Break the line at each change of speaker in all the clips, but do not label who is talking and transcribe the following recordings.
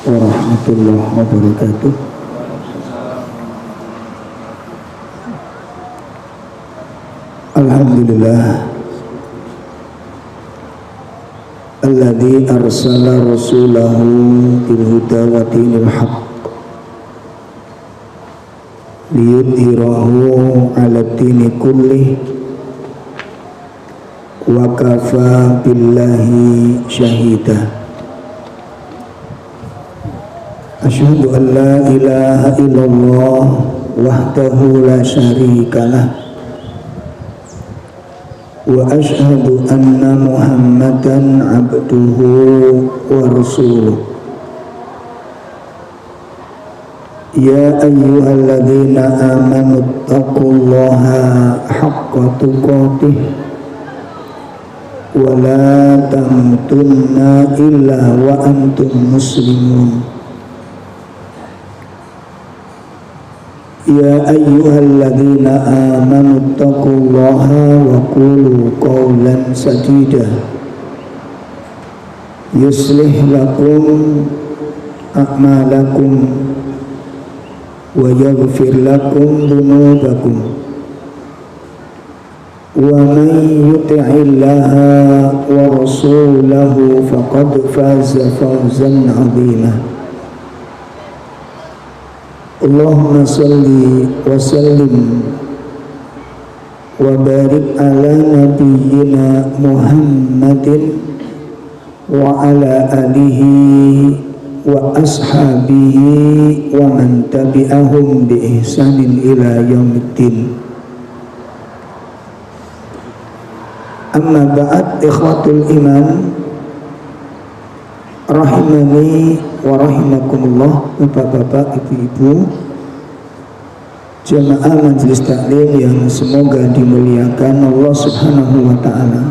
warahmatullahi wabarakatuh. Alhamdulillah alladzi arsala rasulahu bil huda wa dinil haqq liyudhhirahu 'ala dini kullih wa kafa billahi syahida. Asyhadu an la ilaha illallah wahdahu la syarikalah wa asyhadu anna Muhammadan abduhu wa rasuluh. Ya ayyuhalladzina amanu taqullaha haqqa tuqatih wa la tamutunna illa wa antum muslimun. Ya ayyuhalladzina amanu taqullaha wa qulu qawlan sadida yuslih lakum a'malakum wa yaghfir lakum dhunubakum wa man yuti'illaha wa rasulahu faqad faza fawzan 'azima. Allahumma salli wa sallim wa barik ala nabiyyina Muhammadin wa ala alihi wa ashabihi wa man tabi'ahum bi ihsanin ila yaumiddin. Amma ba'd, ikhwatul iman rahimani wa rahimakumullah, bapak-bapak, ibu-ibu, jamaah majelis taklim yang semoga dimuliakan Allah Subhanahu wa ta'ala.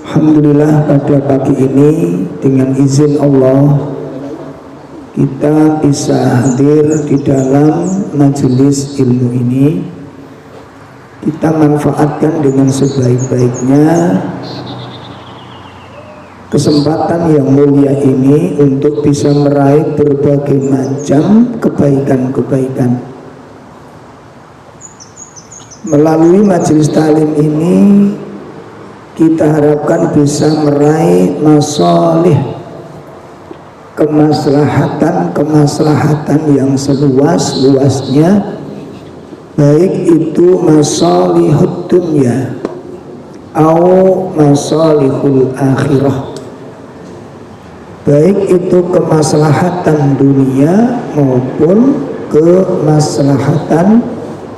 Alhamdulillah, pada pagi ini dengan izin Allah kita bisa hadir di dalam majelis ilmu ini. Kita manfaatkan dengan sebaik-baiknya kesempatan yang mulia ini untuk bisa meraih berbagai macam kebaikan-kebaikan. Melalui majelis taklim ini kita harapkan bisa meraih masalih, kemaslahatan yang seluas-luasnya, baik itu masalihud dunya atau masalihul akhirah, baik itu kemaslahatan dunia maupun kemaslahatan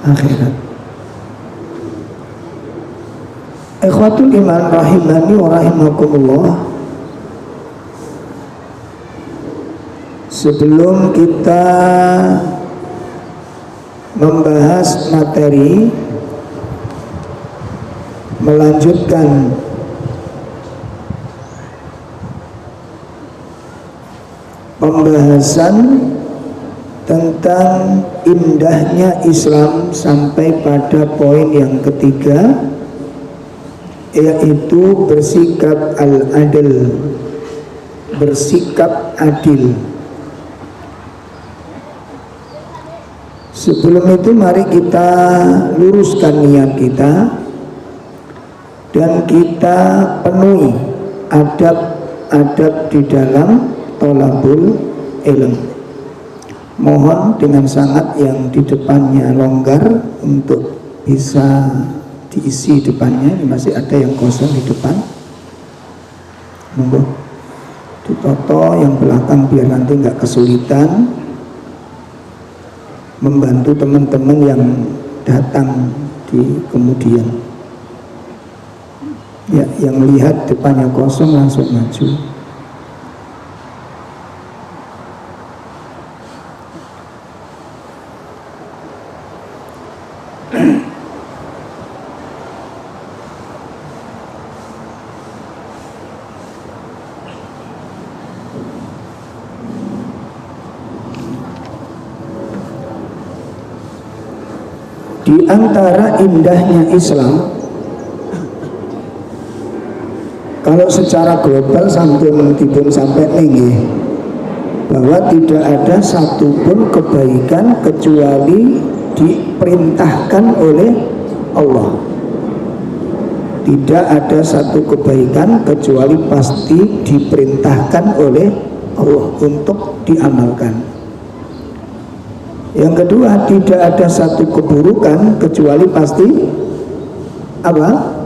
akhirat. Ikhwatul iman rahimani wa rahimakumullah, sebelum kita membahas materi, melanjutkan pembahasan tentang indahnya Islam sampai pada poin yang ketiga, yaitu bersikap al-adil, bersikap adil. Sebelum itu mari kita luruskan niat kita dan kita penuhi adab-adab di dalam thalabul ilm. Mohon dengan sangat yang di depannya longgar untuk bisa diisi depannya. Ini masih ada yang kosong di depan, monggo ditoto yang belakang biar nanti nggak kesulitan membantu teman-teman yang datang di kemudian. Ya, yang lihat depannya kosong langsung maju. Di antara indahnya Islam, kalau secara global sampun dipun sampai nggih bahwa tidak ada satupun kebaikan kecuali diperintahkan oleh Allah. Tidak ada satu kebaikan kecuali pasti diperintahkan oleh Allah untuk diamalkan. Yang kedua, tidak ada satu keburukan kecuali pasti apa?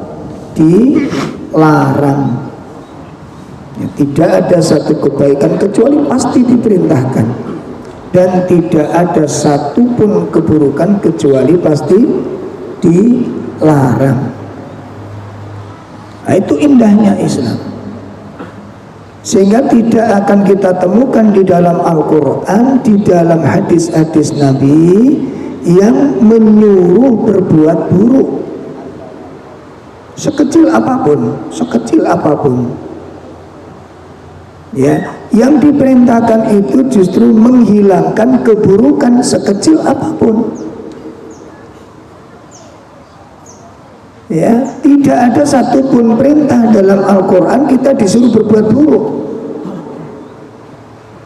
Dilarang. Ya, tidak ada satu kebaikan kecuali pasti diperintahkan, dan tidak ada satupun keburukan kecuali pasti dilarang. Nah, itu indahnya Islam. Sehingga tidak akan kita temukan di dalam Al-Quran, di dalam hadis-hadis Nabi yang menyuruh berbuat buruk, sekecil apapun, ya. Yang diperintahkan itu justru menghilangkan keburukan sekecil apapun. Ya, tidak ada satupun perintah dalam Al-Quran kita disuruh berbuat buruk.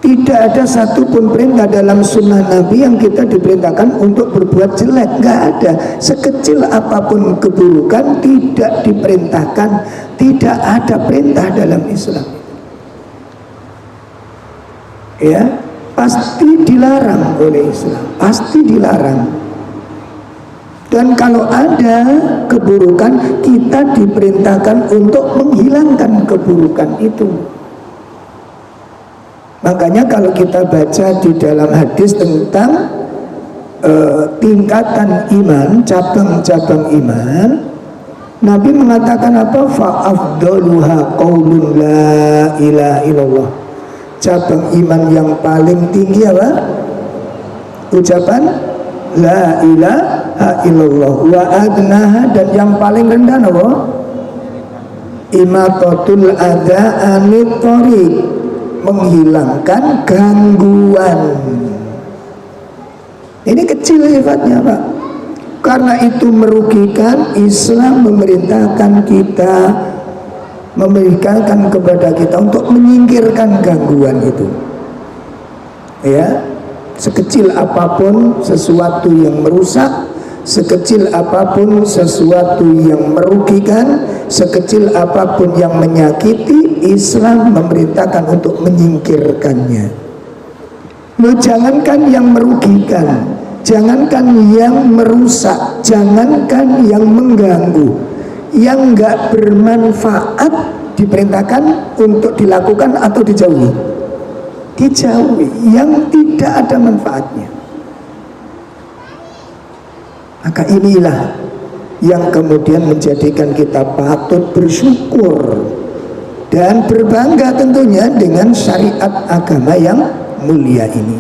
Tidak ada satupun perintah dalam sunnah Nabi yang kita diperintahkan untuk berbuat jelek. Nggak ada. Sekecil apapun keburukan tidak diperintahkan. Tidak ada perintah dalam Islam. Ya, pasti dilarang oleh Islam. Pasti dilarang. Dan kalau ada keburukan, kita diperintahkan untuk menghilangkan keburukan itu. Makanya kalau kita baca di dalam hadis tentang tingkatan iman, cabang-cabang iman, Nabi mengatakan apa? Fa'afdaluha qaulun la ilaha illallah. Cabang iman yang paling tinggi apa? Ucapan la ilaha illallah. Wa adnaha, dan yang paling rendah apa? Imatatul adza anit thariq, menghilangkan gangguan. Ini kecil sifatnya, Pak. Karena itu merugikan. Islam memerintahkan kita, memberikan kepada kita untuk menyingkirkan gangguan itu. Ya, sekecil apapun sesuatu yang merusak, sekecil apapun sesuatu yang merugikan, sekecil apapun yang menyakiti, Islam memerintahkan untuk menyingkirkannya. Loh, jangankan yang merugikan, jangankan yang merusak, jangankan yang mengganggu, yang enggak bermanfaat diperintahkan untuk dilakukan atau dijauhi. Dijauhi yang tidak ada manfaatnya. Maka inilah yang kemudian menjadikan kita patut bersyukur dan berbangga tentunya dengan syariat agama yang mulia ini.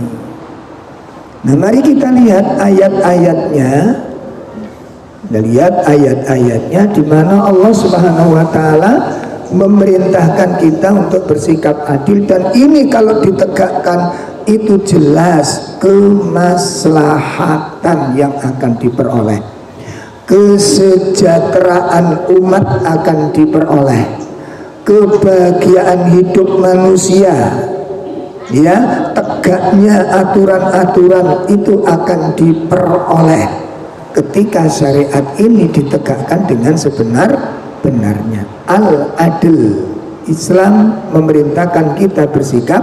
Nah, mari kita lihat ayat-ayatnya. Lihat ayat-ayatnya di mana Allah Subhanahu wa taala memerintahkan kita untuk bersikap adil, dan ini kalau ditegakkan itu jelas kemaslahatan yang akan diperoleh, kesejahteraan umat akan diperoleh, kebahagiaan hidup manusia, ya, tegaknya aturan-aturan itu akan diperoleh ketika syariat ini ditegakkan dengan sebenar-benarnya. Al-adil, Islam memerintahkan kita bersikap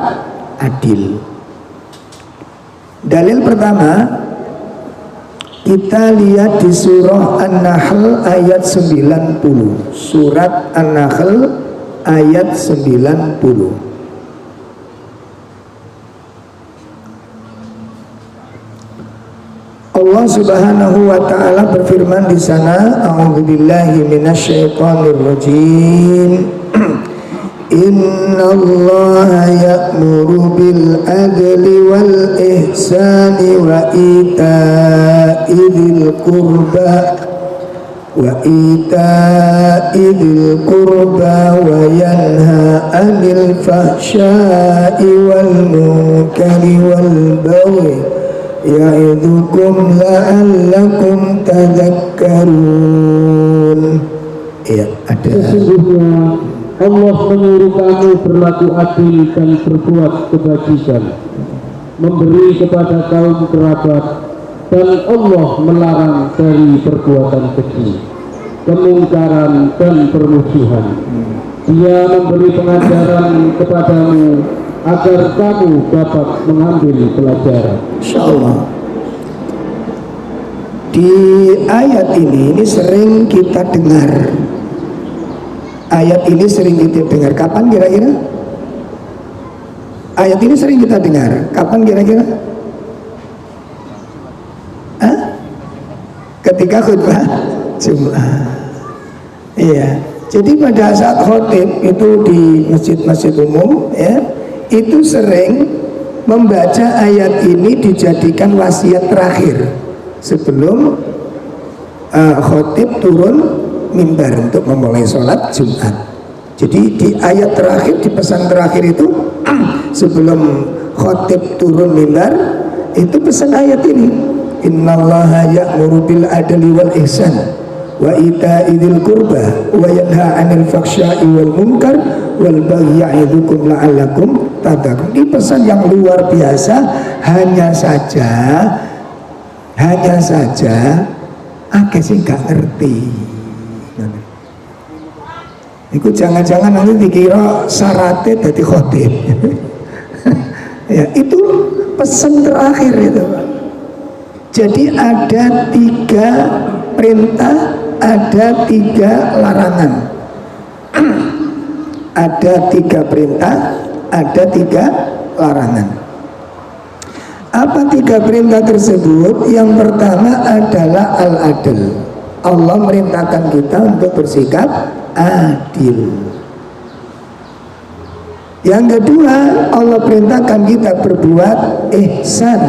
adil. Dalil pertama kita lihat di surah An-Nahl ayat 90. Surat An-Nahl ayat 90. Allah Subhanahu wa taala berfirman di sana, a'udzubillahi minasyaitonir rajim. Innallaha ya'muru bil adli wal ihsani wa ita'i dzil qurba wa yanha 'anil fahsya'i wal munkari wal baghi ya'idukum la'allakum tadhakkarun. Ya, ada.
Allah menyuruh kamu berlaku adil dan berbuat kebajikan, memberi kepada kaum kerabat, dan Allah melarang dari perbuatan keji, kemungkaran dan permusuhan. Dia memberi pengajaran kepadamu agar kamu dapat mengambil pelajaran.
Insyaallah. Di ayat ini sering kita dengar. Ayat ini sering kita dengar. Kapan kira-kira? Ayat ini sering kita dengar. Kapan kira-kira? Hah? Ketika khutbah Jumat. Iya. Jadi pada saat khotib itu di masjid-masjid umum, ya, itu sering membaca ayat ini dijadikan wasiat terakhir sebelum khotib turun mimbar untuk memulai sholat Jumat. Jadi di ayat terakhir, di pesan terakhir itu sebelum khotib turun mimbar, itu pesan ayat ini, innallaha ya'muru bil adli wal ihsan wa ita'i dzil qurba wa yanha 'anil fahsya'i wal munkar wal baghi ya'idzukum la'allakum tattaqun. Ini pesan yang luar biasa. Hanya saja akeh sing gak ngerti. Iku jangan-jangan nanti dikira syaratnya jadi khotib. Ya, itu pesan terakhir itu. Jadi ada 3 perintah, ada 3 larangan. Ada 3 perintah, ada 3 larangan. Apa 3 perintah tersebut? Yang pertama adalah al-adl. Allah merintahkan kita untuk bersikap adil. Yang kedua, Allah perintahkan kita berbuat ihsan,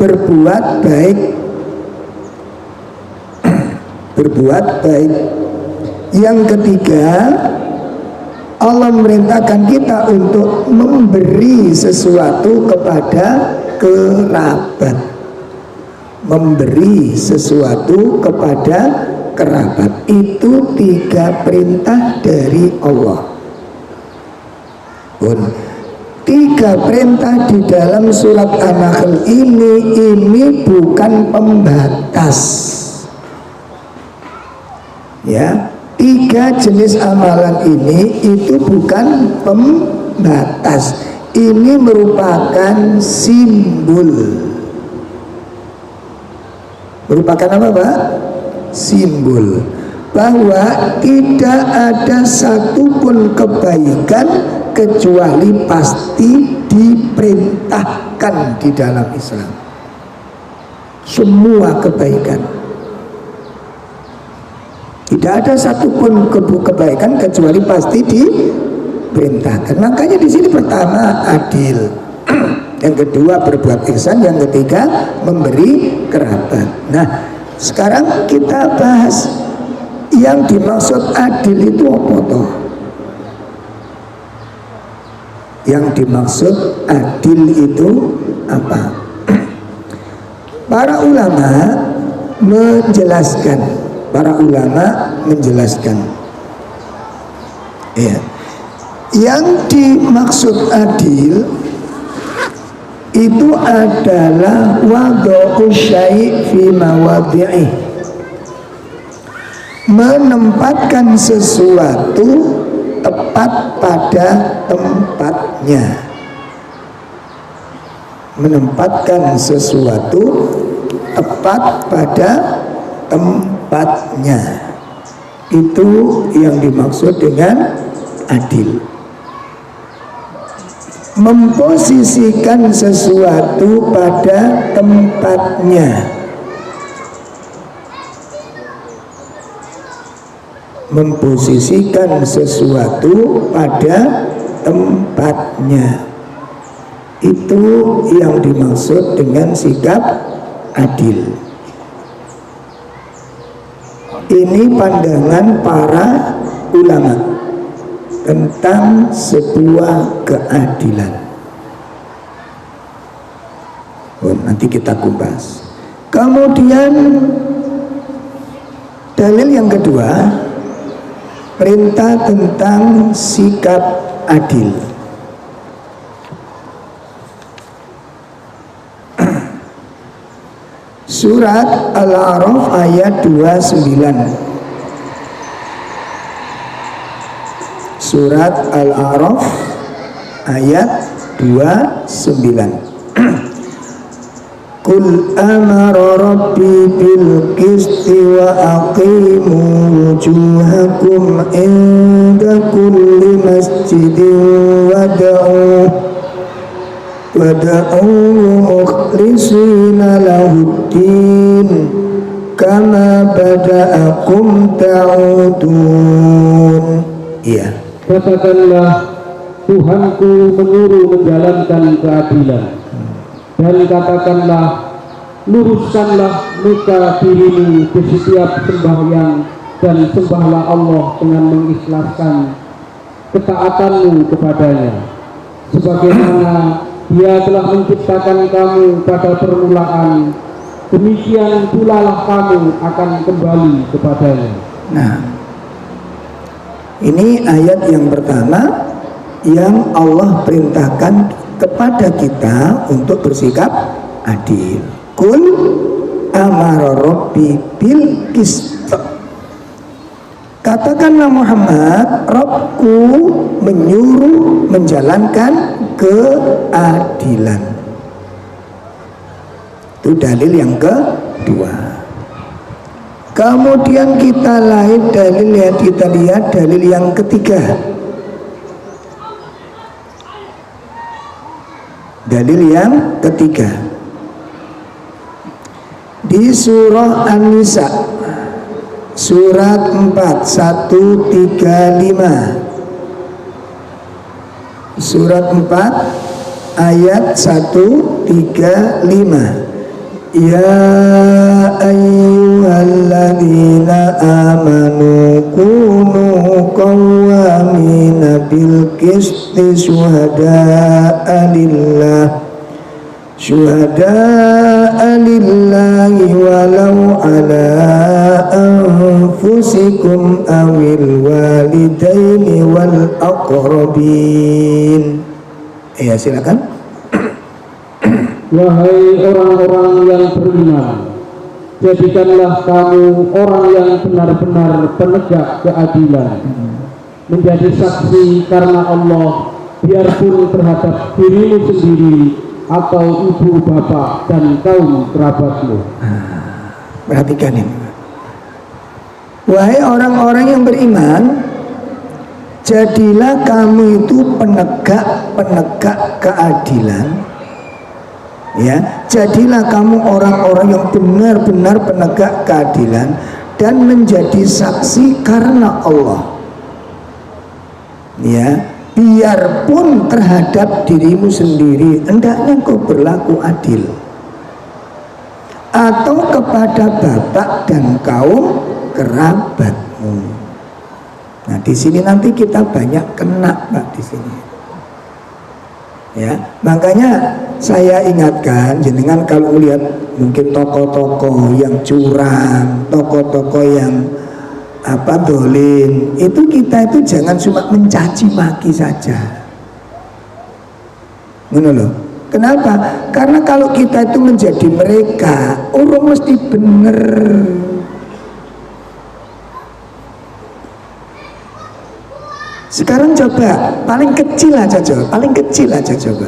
berbuat baik. Berbuat baik. Yang ketiga, Allah merintahkan kita untuk memberi sesuatu kepada kerabat. Memberi sesuatu kepada kerabat. Itu 3 perintah dari Allah. 3 perintah di dalam surat An-Nahl ini bukan pembatas. Ya, 3 jenis amalan ini itu bukan pembatas. Ini merupakan simbol. Merupakan apa, Pak? Simbol bahwa tidak ada satupun kebaikan kecuali pasti diperintahkan di dalam Islam. Semua kebaikan, tidak ada satupun kebaikan kecuali pasti diperintahkan. Makanya di sini pertama adil, yang kedua berbuat ihsan, yang ketiga memberi kerabat. Nah, sekarang kita bahas yang dimaksud adil itu apa toh? Yang dimaksud adil itu apa? Para ulama menjelaskan. Ya. Yang dimaksud adil itu adalah wad'u syai' fi mawadhi'i, menempatkan sesuatu tepat pada tempatnya. Menempatkan sesuatu tepat pada tempatnya. Itu yang dimaksud dengan adil. Memposisikan sesuatu pada tempatnya. Memposisikan sesuatu pada tempatnya. Itu yang dimaksud dengan sikap adil. Ini pandangan para ulama tentang sebuah keadilan. Nanti kita kupas. Kemudian dalil yang kedua, Perintah tentang sikap adil. Surat Al-A'raf ayat 29. Surat Al-A'raf ayat 29. Qul amara rabbi bil qisti wa aqimu wujuhakum inda kulli masjidin wada'u mukhlisina lahuddin kama bada'akum ta'udun. Iya.
Katakanlah, Tuhanku menyuruh menjalankan keadilan, dan katakanlah, luruskanlah muka dirimu di setiap sembahyang, dan sembahlah Allah dengan mengikhlaskan ketaatanmu kepadanya, sebagaimana Dia telah menciptakan kamu pada permulaan, demikian pula lah kamu akan kembali kepadanya.
Nah, ini ayat yang pertama yang Allah perintahkan kepada kita untuk bersikap adil. Qul amara rabbi bil qist. Katakanlah Muhammad, Rabbku menyuruh menjalankan keadilan. Itu dalil yang kedua. Kemudian kita lihat dalil yang ketiga. Dalil yang ketiga di surah An-Nisa surat 4 135. Surat 4 ayat 135. Ya ayyuhalladzina amanu kunu qawwamina bil qisti syuhada'a lillahi walau ala anfusikum awil walidaini wal aqrabin. Ya, silakan.
Wahai orang-orang yang beriman, jadikanlah kamu orang yang benar-benar penegak keadilan, menjadi saksi karena Allah, biarpun terhadap dirimu sendiri atau ibu bapak dan kaum kerabatmu.
Perhatikan ini. Wahai orang-orang yang beriman, jadilah kamu itu penegak keadilan. Ya, jadilah kamu orang-orang yang benar-benar penegak keadilan dan menjadi saksi karena Allah. Ya, biarpun terhadap dirimu sendiri hendaknya kau berlaku adil, atau kepada bapak dan kaum kerabatmu. Nah, di sini nanti kita banyak kena, Pak, di sini. Ya, makanya saya ingatkan jenengan kalau melihat mungkin tokoh-tokoh yang curang, tokoh-tokoh yang dolim, itu kita itu jangan cuma mencaci maki saja. Loh. Kenapa? Karena kalau kita itu menjadi mereka, orang mesti bener. Sekarang coba paling kecil aja coba.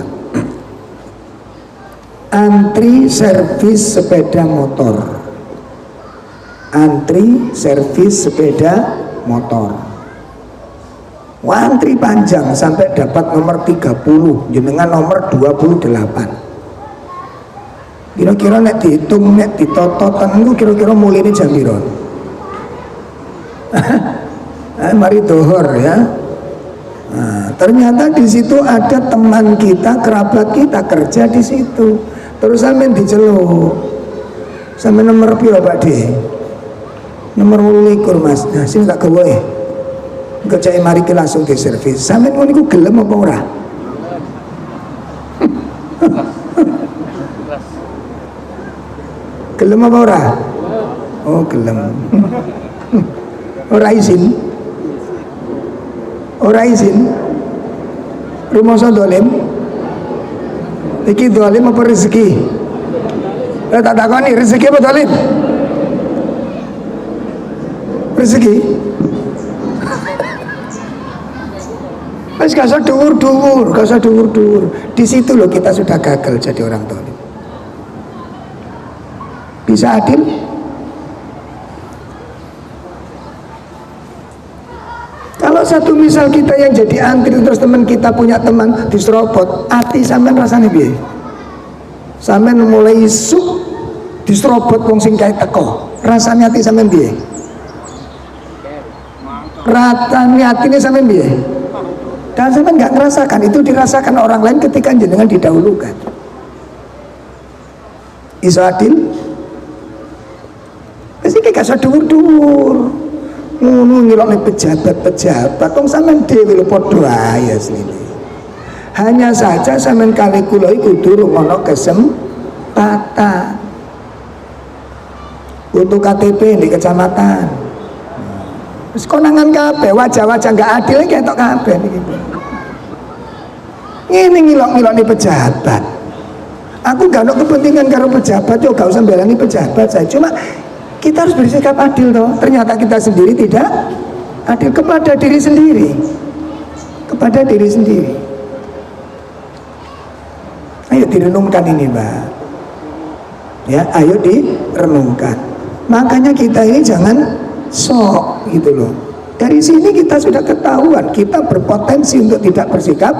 Antri servis sepeda motor. Antri servis sepeda motor. Antri panjang sampai dapat nomor 30, jenengan nomor 28. Kira-kira nek dihitung, nek ditototan itu kira-kira mulai ini jam piro? Mari dohor ya. Nah, ternyata di situ ada teman kita, kerabat kita kerja di situ. Terus sampean diceluk. Sampai nomor piro Pak D? Nomor 28 Mas. Nah, sini tak gawe. Kerjain mari ki langsung di servis. Sampean ngono iku gelem apa ora? Gelem apa ora? Oh, gelem. Ora izin. ora izin. Rumoso dolim. Iki dolim apa rezeki? Tak takoni rezeki apa dolim? Rezeki. Wis gak usah dhuwur-dhuwur, gak usah dhuwur-dhuwur. Di situ loh kita sudah gagal jadi orang dolim. Bisa adil? Kalau satu misal kita yang jadi antri terus teman kita punya teman diserobot, hati sampean rasane piye? Sampean mulai isuk diserobot wong sing kae teko. Rasane hati sampean piye? Rasane atine sampean piye? Dan sampean enggak ngerasakan, itu dirasakan orang lain ketika jenengan didahulukan. Iso adil? Wis iki gak usah dhuwur-dhuwur. Ngono ngilokne pejabat-pejabat wong sampean dhewe lho padha ae asline. Hanya saja sampean kali kula iku durung ana kesempatan untuk KTP di kecamatan. Wis konangan kabeh, wajah-wajah enggak adil iki ketok kabeh niki. Ngene ngilok-ngilokne pejabat. Aku gak ada kepentingan karo pejabat, yo gak usah belani pejabat saya. Cuma kita harus bersikap adil toh. Ternyata kita sendiri tidak adil kepada diri sendiri. Kepada diri sendiri. Ayo direnungkan ini, Mbak. Ya, ayo direnungkan. Makanya kita ini jangan sok gitu loh. Dari sini kita sudah ketahuan kita berpotensi untuk tidak bersikap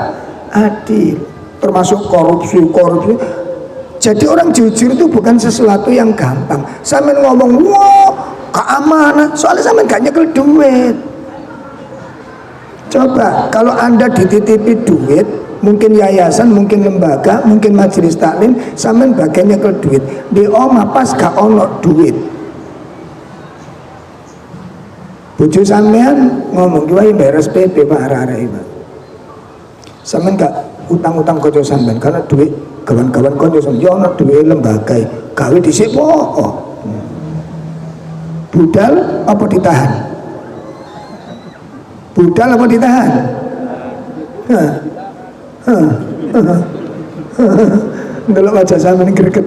adil, termasuk korupsi. Jadi orang jujur itu bukan sesuatu yang gampang. Sampean ngomong, wah keamanan, soalnya sampean gak nyekel duit. Coba kalau Anda dititipi duit, mungkin yayasan, mungkin lembaga, mungkin majelis taklim, sampean bagian nyekel duit. Di omah pas gak ono duit. Bojo sampean ngomong, "Kiai bayar SPP Pak arek-arek Pak." Sampean gak utang-utang kanca sampean karena duit kawan-kawan kanca sampean yo ono duit lembaga, gawe dhisik po. Budal apa ditahan? Budal apa ditahan? Ndelok wajah sampean greget.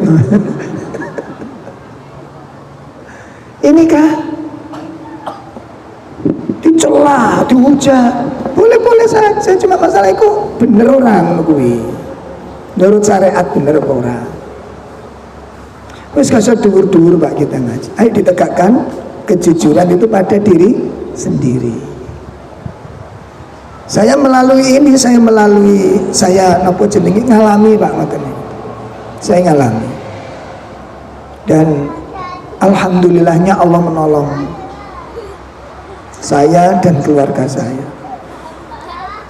Ini kah dicela, dihujat, boleh-boleh saja, cuma masalah itu bener orang kuwi. Menurut syariat bener apa ora? Wis gak usah dhuwur-dhuwur Pak kita ngaji. Ayo ditegakkan kejujuran itu pada diri sendiri. Saya melalui ini, saya nopo jenenge ngalami Pak ngoten niku. Saya ngalami. Dan alhamdulillahnya Allah menolong saya dan keluarga saya.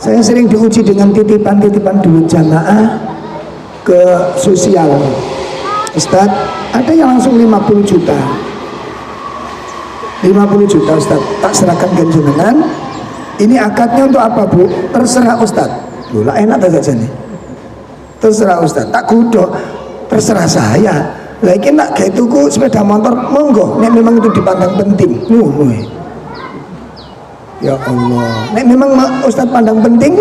Saya sering diuji dengan titipan-titipan duit jamaah ke sosial. Ustaz, ada yang langsung 50 juta. 50 juta Ustaz, tak serahkan ke jenengan. Ini akadnya untuk apa Bu? Terserah Ustaz. Loh lah enak saja nih. Terserah Ustaz, tak kudo. Terserah saya. Lah iki nak gawe tuku sepeda motor monggo, nek memang itu dipandang penting. Ya Allah, nek memang Ustaz pandang penting,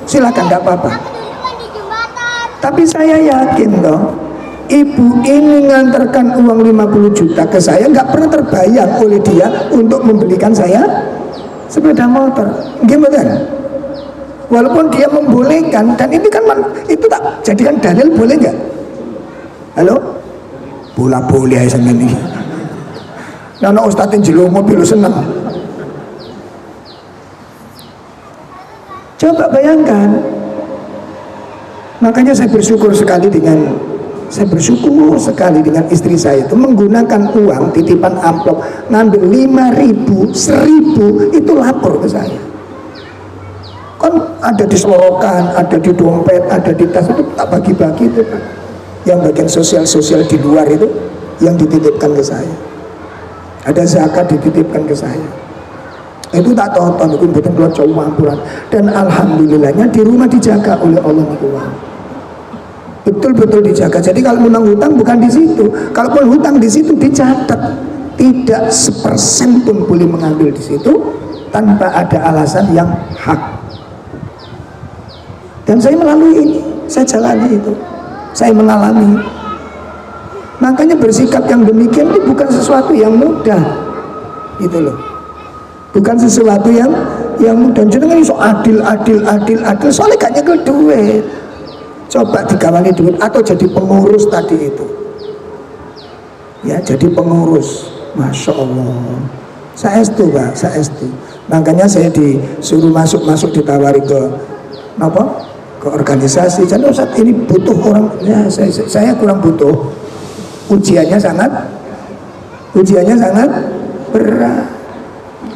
silakan, tidak apa-apa. Tapi saya yakin loh, ibu ini ngantarkan uang 50 juta ke saya, nggak pernah terbayang oleh dia untuk membelikan saya sepeda motor. Gimana? Walaupun dia membolehkan, dan ini kan itu tak jadikan dalil, boleh nggak? Halo? Bola boleh aja sama ini. Nana Ustadz jelo mobil senang. Coba bayangkan. Makanya saya bersyukur sekali dengan istri saya itu menggunakan uang titipan amplop, ngambil 5.000, 1.000 itu lapor ke saya. Kan ada di selorokan, ada di dompet, ada di tas, itu tak bagi-bagi itu Pak. Yang bagian sosial di luar itu yang dititipkan ke saya. Ada zakat dititipkan ke saya. Itu tak tonton, itu betul keluar jauh ampuran. Dan alhamdulillahnya di rumah dijaga oleh Allah uang. Betul-betul dijaga. Jadi kalau menang hutang bukan di situ. Kalaupun hutang di situ dicatat, tidak 1% pun boleh mengambil di situ tanpa ada alasan yang hak. Dan saya melalui ini, saya jalani itu, saya mengalami. Makanya bersikap yang demikian itu bukan sesuatu yang mudah, gitu loh. Bukan sesuatu yang mudah. Jenengan iso adil, soalnya gak nyekel duit. Coba digawani duit atau jadi pengurus tadi itu. Ya, jadi pengurus. Masya Allah. Saestu Pak, saestu. Makanya saya disuruh masuk ditawari ke apa? Ke organisasi. Jadi Ustaz ini butuh orang, ya saya kurang butuh. Ujiannya sangat berat.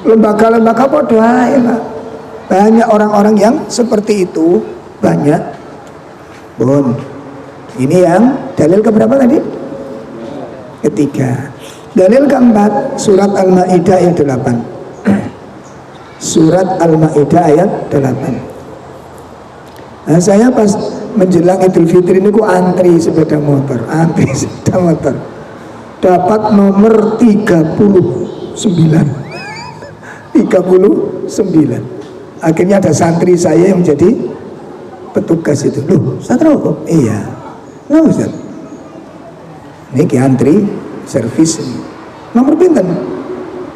Lembaga-lembaga podo ae, Pak. Banyak orang-orang yang seperti itu, banyak. Bun. Ini yang dalil keberapa tadi? Ketiga. Dalil keempat, surat Al-Maidah ayat 8. Surat Al-Maidah ayat 8. Nah, saya pas menjelang Idul Fitri ini ku antri sepeda motor. Dapat nomor 39. Akhirnya ada santri saya yang menjadi petugas itu. Loh, santri kok? Iya. Nah, Ustaz. Ini ki antri servis ini. Nomor pinten?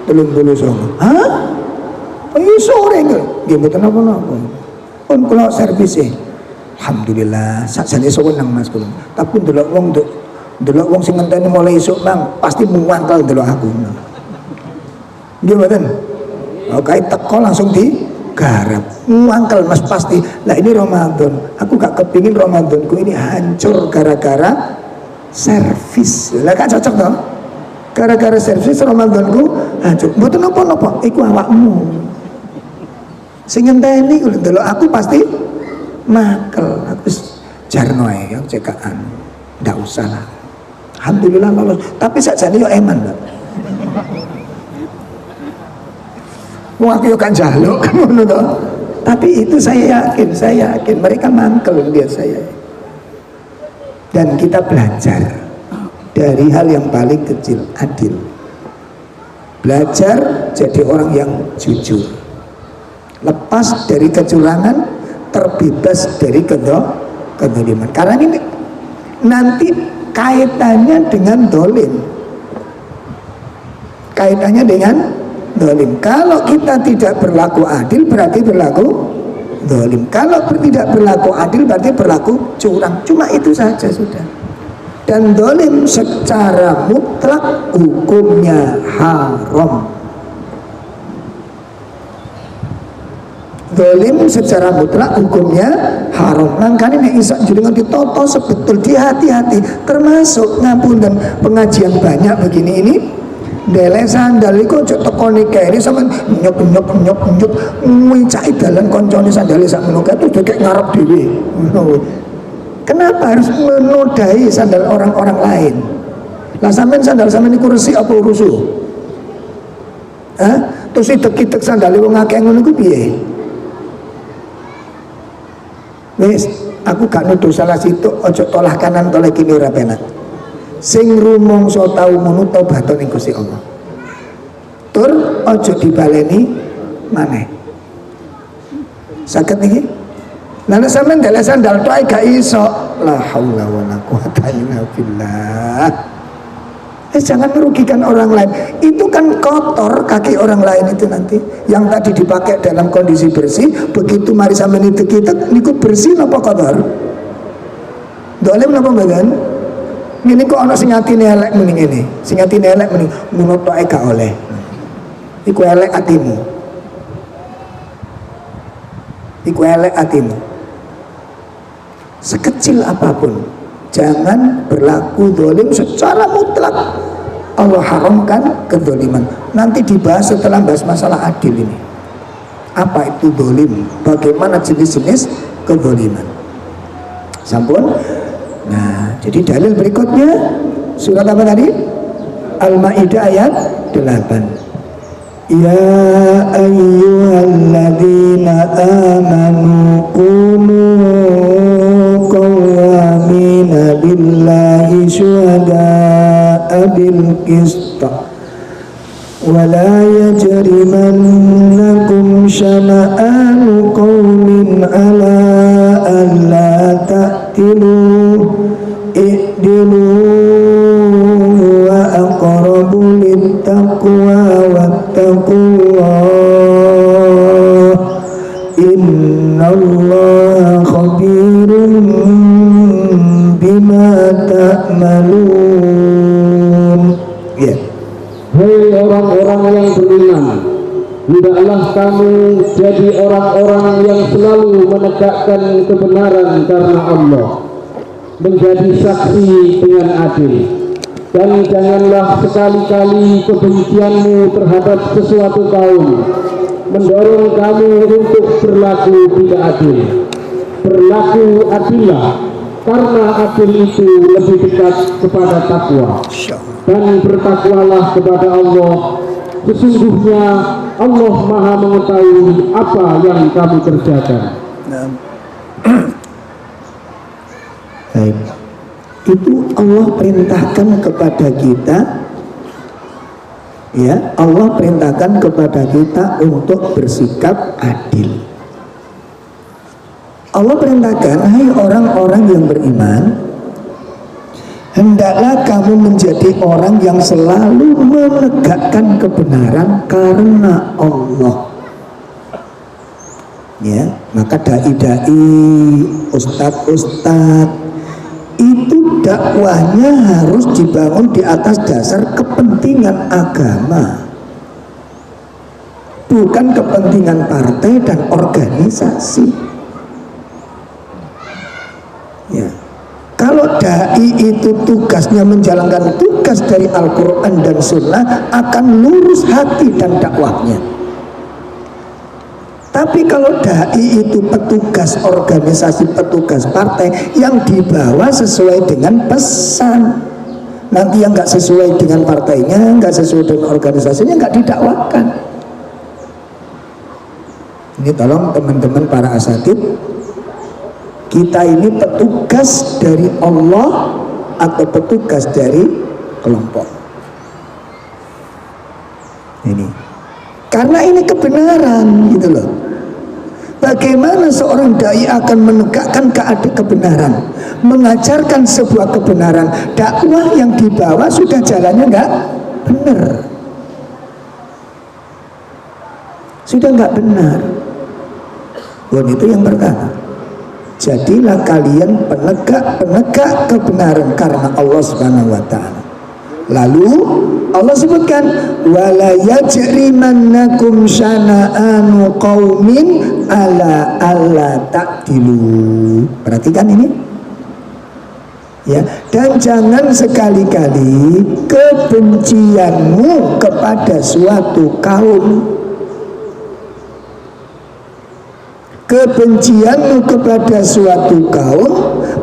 39. Hah? Iya sore enggak? Nggih mboten napa-napa. Pun kula servis e. Alhamdulillah, sakjane sewenang Mas kula. Tapi ndelok wong sing ngenteni mulai esuk Mang, pasti muangkel ndelok aku. Nggih mboten? Oke, teko langsung digarap. Muangkel Mas pasti. Lah ini Ramadan. Aku gak kepingin Ramadanku ini hancur gara-gara servis. Lah gak cocok toh? Gara-gara servis Ramadanku hancur. Mboten napa-napa, iku awakmu. Sing ngenteni ndelok aku pasti makel. Aku jarno ae ya cekaan. Ndak usah lah. Alhamdulillah lolos. Tapi sakjane yo eman, Pak. Wong aku yo kan jaluk ngono to. Tapi itu saya yakin mereka mangkel lihat saya. Dan kita belajar dari hal yang paling kecil, adil. Belajar jadi orang yang jujur. Lepas dari kecurangan, terbebas dari kedoliman. Karena ini nanti kaitannya dengan dolim. Kaitannya dengan dolim. Kalau kita tidak berlaku adil berarti berlaku dolim. Kalau tidak berlaku adil berarti berlaku curang. Cuma itu saja sudah. Dan dolim secara mutlak hukumnya haram. Dolim secara mutlak hukumnya haram. Makanya nek iso jenengan ditoto sebetul hati-hati. Termasuk ngapunten pengajian banyak begini ini. Delek sandal iku aja teko nikah ini sampean nyop ngicaki dalan koncone sandale sak menika itu kayak ngarep dhewe. Kenapa harus menodai sandal orang-orang lain? Lah sampean sandal sampean iku resik apa rusuh? Hah? Terus idek-idek sandale wong akeh ngono iku piye? Wis, aku gak nuduh salah situ, ojo tolah kanan toleh kini ora penak. Sing rumangsa tau ngono tobaton ing Gusti Allah. Tur ojo dibaleni maneh. Saged niki? Lah nek sampean ndelek sandal tok gak iso. La haula wala quwata illa billah. Jangan merugikan orang lain. Itu kan kotor kaki orang lain itu nanti. Yang tadi dipakai dalam kondisi bersih, begitu mari sampean kita niku bersih napa kotor? Dolim napa mboten? Ngene kok ana sing atine elek muni ngene. Sing atine elek muni ngono tok gak oleh. Iku elek atimu. Iku elek atimu. Sekecil apapun, jangan berlaku dolim secara mutlak. Allah haramkan kedoliman. Nanti dibahas setelah bahas masalah adil ini. Apa itu dolim? Bagaimana jenis-jenis kedoliman? Sampun. Nah, jadi dalil berikutnya surat apa tadi? Al-Maidah ayat 8. Ya ayyuhalladzina amanu qulu qawamina billahi syuhada'a bil qist ولا يجرمنكم شنآن قوم على ألا تعدلوا اعدلوا وأقرب للتقوى واتقوا الله إن الله خبير بما تعملون.
Hei orang-orang yang beriman, hendaklah kamu jadi orang-orang yang selalu menegakkan kebenaran karena Allah, menjadi saksi dengan adil, dan janganlah sekali-kali kebencianmu terhadap sesuatu kaum mendorong kamu untuk berlaku tidak adil. Berlaku adillah, karena adil itu lebih dekat kepada takwa. Dan bertakwalah kepada Allah, sesungguhnya Allah Maha mengetahui apa yang kamu kerjakan.
Baik. Itu Allah perintahkan kepada kita, ya, Allah perintahkan kepada kita untuk bersikap adil. Allah perintahkan, hai orang-orang yang beriman, hendaklah kamu menjadi orang yang selalu menegakkan kebenaran karena Allah. Ya, maka dai-dai, ustadz-ustadz itu dakwahnya harus dibangun di atas dasar kepentingan agama, bukan kepentingan partai dan organisasi. Ya. Kalau dai itu tugasnya menjalankan tugas dari Al-Quran dan Sunnah, akan lurus hati dan dakwahnya. Tapi kalau dai itu petugas organisasi, petugas partai yang dibawa sesuai dengan pesan, nanti yang nggak sesuai dengan partainya, nggak sesuai dengan organisasinya, nggak didakwakan. Ini tolong teman-teman para asatid, kita ini petugas dari Allah atau petugas dari kelompok ini, karena ini kebenaran gitu loh. Bagaimana seorang dai akan menegakkan kebenaran, mengajarkan sebuah kebenaran, dakwah yang dibawa sudah jalannya nggak benar, sudah nggak benar. Itu yang pertama. Jadilah kalian penegak kebenaran karena Allah Subhanahu wa taala. Lalu Allah sebutkan, wala yajrimannakum syana'anu qaumin ala alla ta'dilu. Perhatikan ini. Ya, dan jangan sekali-kali kebencianmu kepada suatu kaum, kebencianmu kepada suatu kaum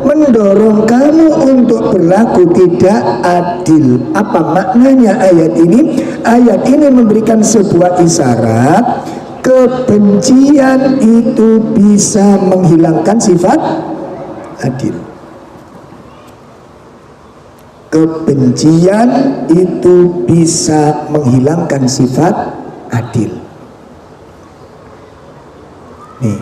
mendorong kamu untuk berlaku tidak adil. Apa maknanya ayat ini? Ayat ini memberikan sebuah isyarat, kebencian itu bisa menghilangkan sifat adil. Kebencian itu bisa menghilangkan sifat adil. Nih,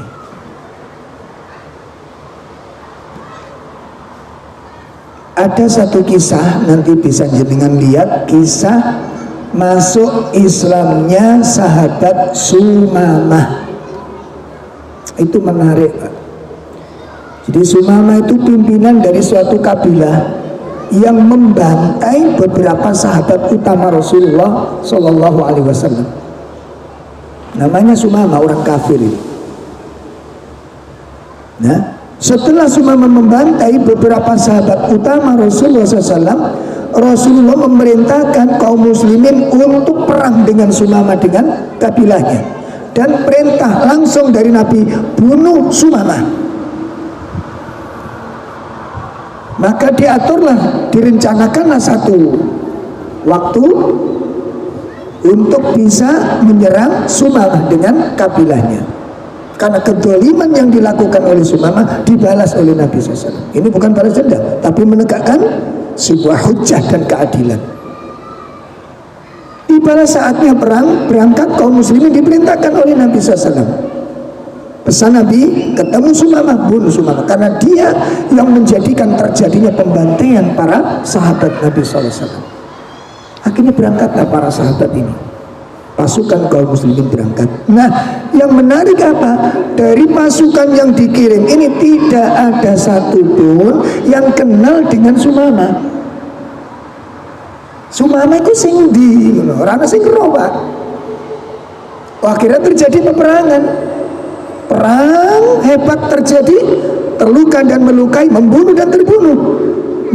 ada satu kisah, nanti bisa jenengan lihat, kisah masuk Islamnya sahabat Sumamah. Itu menarik, Pak. Jadi Sumamah itu pimpinan dari suatu kabilah yang membantai beberapa sahabat utama Rasulullah Shallallahu Alaihi Wasallam. Namanya Sumamah, orang kafir ini. Nah, setelah Sumamah membantai beberapa sahabat utama Rasulullah SAW, Rasulullah memerintahkan kaum muslimin untuk perang dengan Sumamah, dengan kabilahnya, dan perintah langsung dari Nabi, bunuh Sumamah. Maka diaturlah, direncanakanlah satu waktu untuk bisa menyerang Sumamah dengan kabilahnya. Karena kedoliman yang dilakukan oleh Sumamah dibalas oleh Nabi SAW. Ini bukan balas dendam, tapi menegakkan sebuah hujjah dan keadilan. Di Tibalah saatnya perang, berangkat kaum muslimin diperintahkan oleh Nabi SAW. Pesan Nabi, ketemu Sumamah, bunuh Sumamah, karena dia yang menjadikan terjadinya pembantaian para sahabat Nabi SAW. Akhirnya berangkatlah para sahabat ini, pasukan kaum muslimin berangkat. Nah, yang menarik apa? Dari pasukan yang dikirim ini tidak ada satupun yang kenal dengan Sumamah. Sumamah itu sing di, orang sing roh, Pak. Akhirnya terjadi peperangan. Perang hebat terjadi, terluka dan melukai, membunuh dan terbunuh,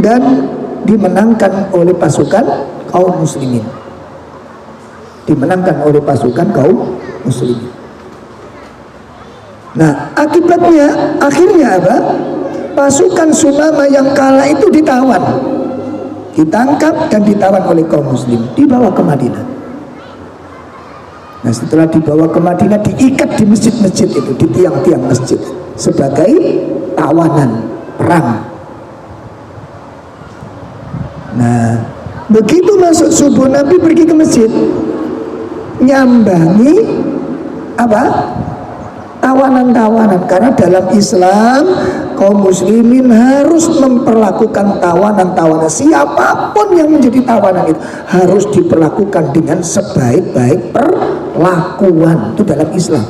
dan dimenangkan oleh pasukan kaum muslimin. Dimenangkan oleh pasukan kaum muslimin. Nah, akibatnya akhirnya apa? Pasukan Sumamah yang kalah itu ditawan, ditangkap dan ditawan oleh kaum muslim, dibawa ke Madinah. Nah, setelah dibawa ke Madinah, diikat di masjid-masjid itu, di tiang-tiang masjid sebagai tawanan perang. Nah, begitu masuk subuh Nabi pergi ke masjid, nyambangi apa? Tawanan-tawanan, karena dalam Islam kaum muslimin harus memperlakukan tawanan-tawanan, siapapun yang menjadi tawanan itu harus diperlakukan dengan sebaik-baik perlakuan. Itu dalam Islam.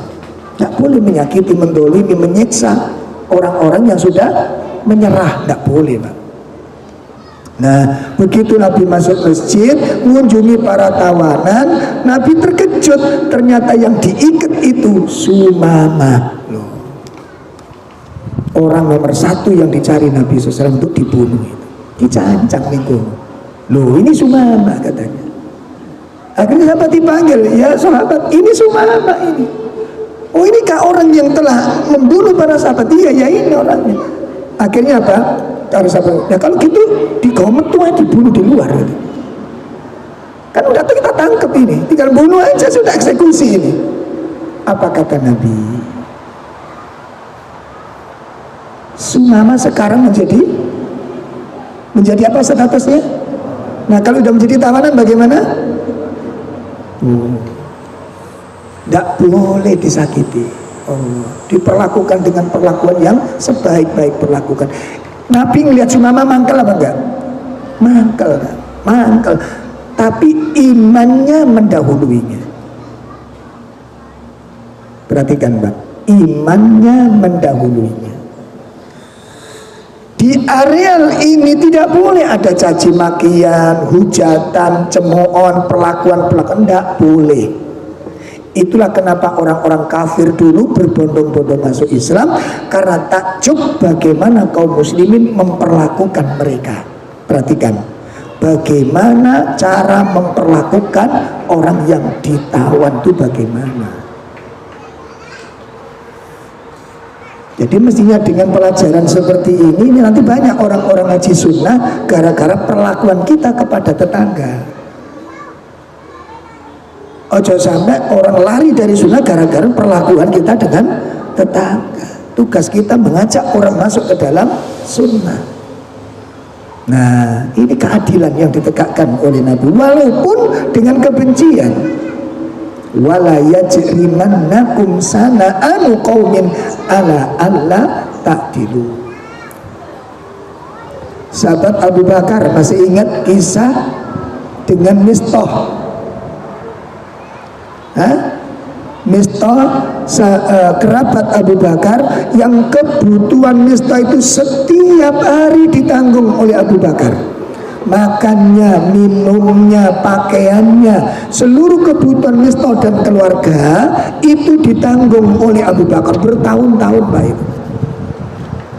Tidak boleh menyakiti, mendolimi, menyiksa orang-orang yang sudah menyerah, tidak boleh, Pak. Nah, begitu Nabi masuk masjid, mengunjungi para tawanan, Nabi terkejut, ternyata yang diikat itu Sumamah. Loh, orang nomor satu yang dicari Nabi SAW untuk dibunuh itu, dicancang minggu. Loh, ini Sumamah katanya. Akhirnya sahabat dipanggil, ya sahabat, ini Sumamah ini. Oh, ini kah orang yang telah membunuh para sahabat? Iya, ya ini orangnya. Akhirnya apa? Harus apa? Nah, kalau gitu di kaum tua dibunuh di luar gitu. Kan udah tuh kita tangkap ini, tinggal bunuh aja, sudah eksekusi ini. Apa kata Nabi? Sumamah sekarang menjadi apa statusnya? Nah, kalau udah menjadi tawanan bagaimana? Tidak boleh disakiti. Diperlakukan dengan perlakuan yang sebaik-baik perlakukan. Nabi ngelihat Sumamah mangkel apa enggak? Mangkel. Tapi imannya mendahuluinya. Perhatikan, Mbak, imannya mendahuluinya. Di areal ini tidak boleh ada caci makian, hujatan, cemoohan, perlakuan enggak boleh. Itulah kenapa orang-orang kafir dulu berbondong-bondong masuk Islam, karena takjub bagaimana kaum muslimin memperlakukan mereka. Perhatikan, bagaimana cara memperlakukan orang yang ditawan itu bagaimana. Jadi mestinya dengan pelajaran seperti ini nanti banyak orang-orang ngaji sunnah gara-gara perlakuan kita kepada tetangga. Ojo sampai orang lari dari sunnah gara-gara perlakuan kita dengan tetangga. Tugas kita mengajak orang masuk ke dalam sunnah. Nah, ini keadilan yang ditegakkan oleh Nabi, walaupun dengan kebencian. Wala yajrimannakum sana'anu qaumin ala alla ta'dilu. Sahabat Abu Bakar masih ingat kisah dengan Mistah? Mistah kerabat Abu Bakar yang kebutuhan Mistah itu setiap hari ditanggung oleh Abu Bakar. Makannya, minumnya, pakaiannya, seluruh kebutuhan Mistah dan keluarga itu ditanggung oleh Abu Bakar bertahun-tahun. Baik,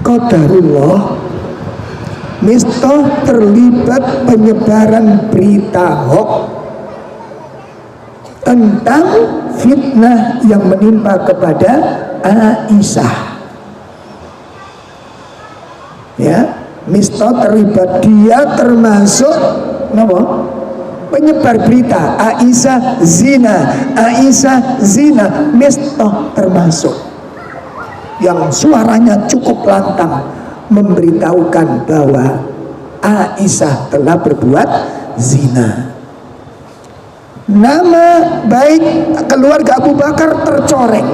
qadarullah, Mistah terlibat penyebaran berita hoax tentang fitnah yang menimpa kepada Aisyah. Ya, Mistah terlibat, dia termasuk penyebar berita Aisyah zina. Mistah termasuk yang suaranya cukup lantang memberitahukan bahwa Aisyah telah berbuat zina. Nama baik keluarga Abu Bakar tercoreng,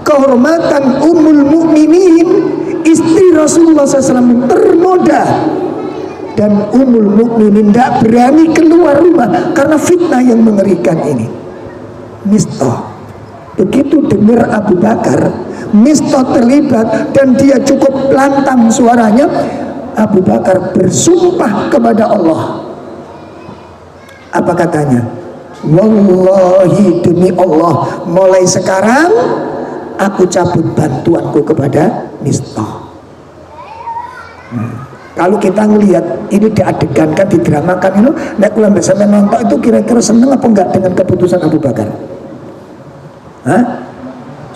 kehormatan Ummul Mukminin istri Rasulullah SAW ternoda, dan Ummul Mukminin tidak berani keluar rumah karena fitnah yang mengerikan ini. Mistah begitu dengar Abu Bakar Mistah terlibat dan dia cukup lantang suaranya, Abu Bakar bersumpah kepada Allah. Apa katanya? Wallahi, demi Allah, mulai sekarang aku cabut bantuanku kepada Mistah. Kalau kita ngelihat ini diadegankan, didramakan itu, nek kula sampe nonton itu kira-kira seneng apa enggak dengan keputusan Abu Bakar? Hah?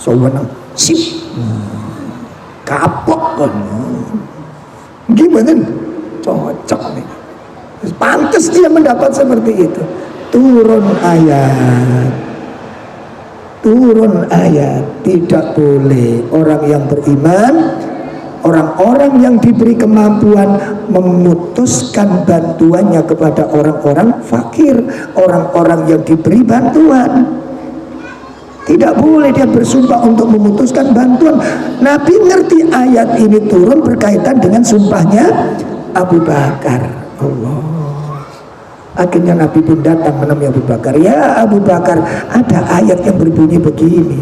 Sewenang, sip, kapok kan? Gimana? Cocok nih. Pantas dia mendapat seperti itu. Turun ayat, tidak boleh orang yang beriman, orang-orang yang diberi kemampuan memutuskan bantuannya kepada orang-orang fakir, orang-orang yang diberi bantuan. Tidak boleh dia bersumpah untuk memutuskan bantuan. Nabi ngerti ayat ini turun berkaitan dengan sumpahnya Abu Bakar. Allah. Akhirnya Nabi pun datang menemui Abu Bakar. Ya Abu Bakar, ada ayat yang berbunyi begini.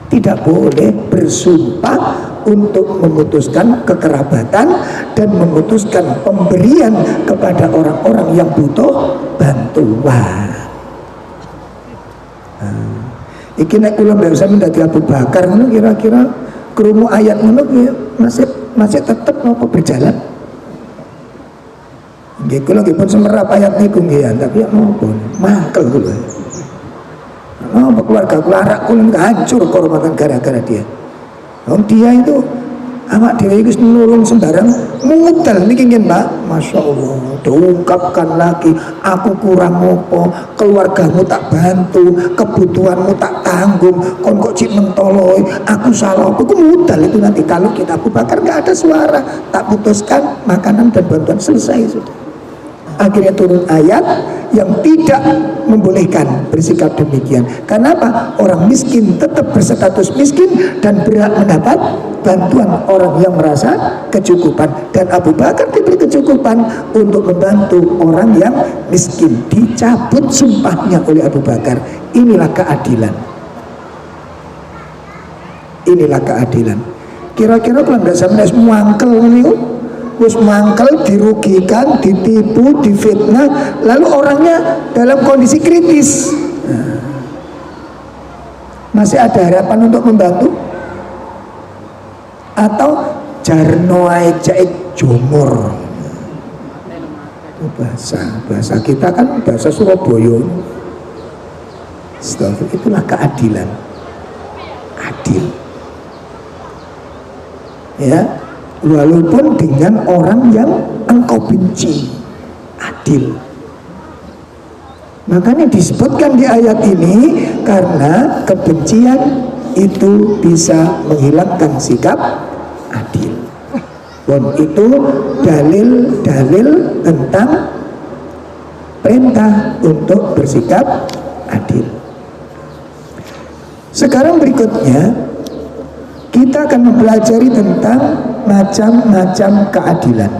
Tidak boleh bersumpah untuk memutuskan kekerabatan dan memutuskan pemberian kepada orang-orang yang butuh bantuan. Iki nek kula mbek usah mendaki Abu Bakar ngono kira-kira krungu ayat ngono masih tetep napa berjalan. Nggih kula nggih pun semerap ayat niku nggih, tapi ya napa mangkel kula. Napa keluarga kula arak kula hancur kehormatan gara-gara dia. Wong dia itu awak dhewe iku nulung sembarang ngudal niki nggih Mbak. Masya Allah, diungkapkan lagi, aku kurang apa, keluargamu tak bantu, kebutuhanmu tak tanggung, kon kok cik mentoloi, aku salah apa, aku ngudal itu nanti. Kalau kita Abu Bakar nggak ada suara, tak putuskan makanan dan bantuan, selesai sudah. Akhirnya turun ayat yang tidak membolehkan bersikap demikian. Kenapa? Orang miskin tetap berstatus miskin dan berhak mendapat bantuan orang yang merasa kecukupan. Dan Abu Bakar diberi kecukupan untuk membantu orang yang miskin. Dicabut sumpahnya oleh Abu Bakar. Inilah keadilan. Inilah keadilan. Kira-kira kalau nggak sampai muangkel ini, terus mangkel, dirugikan, ditipu, difitnah, lalu orangnya dalam kondisi kritis, masih ada harapan untuk membantu? Atau jarno ae jaik jumur, bahasa kita kan bahasa Surabaya. Itulah keadilan, adil, ya. Walaupun dengan orang yang engkau benci, adil. Makanya disebutkan di ayat ini karena kebencian itu bisa menghilangkan sikap adil. Dan itu dalil-dalil tentang perintah untuk bersikap adil. Sekarang berikutnya kita akan mempelajari tentang macam-macam keadilan.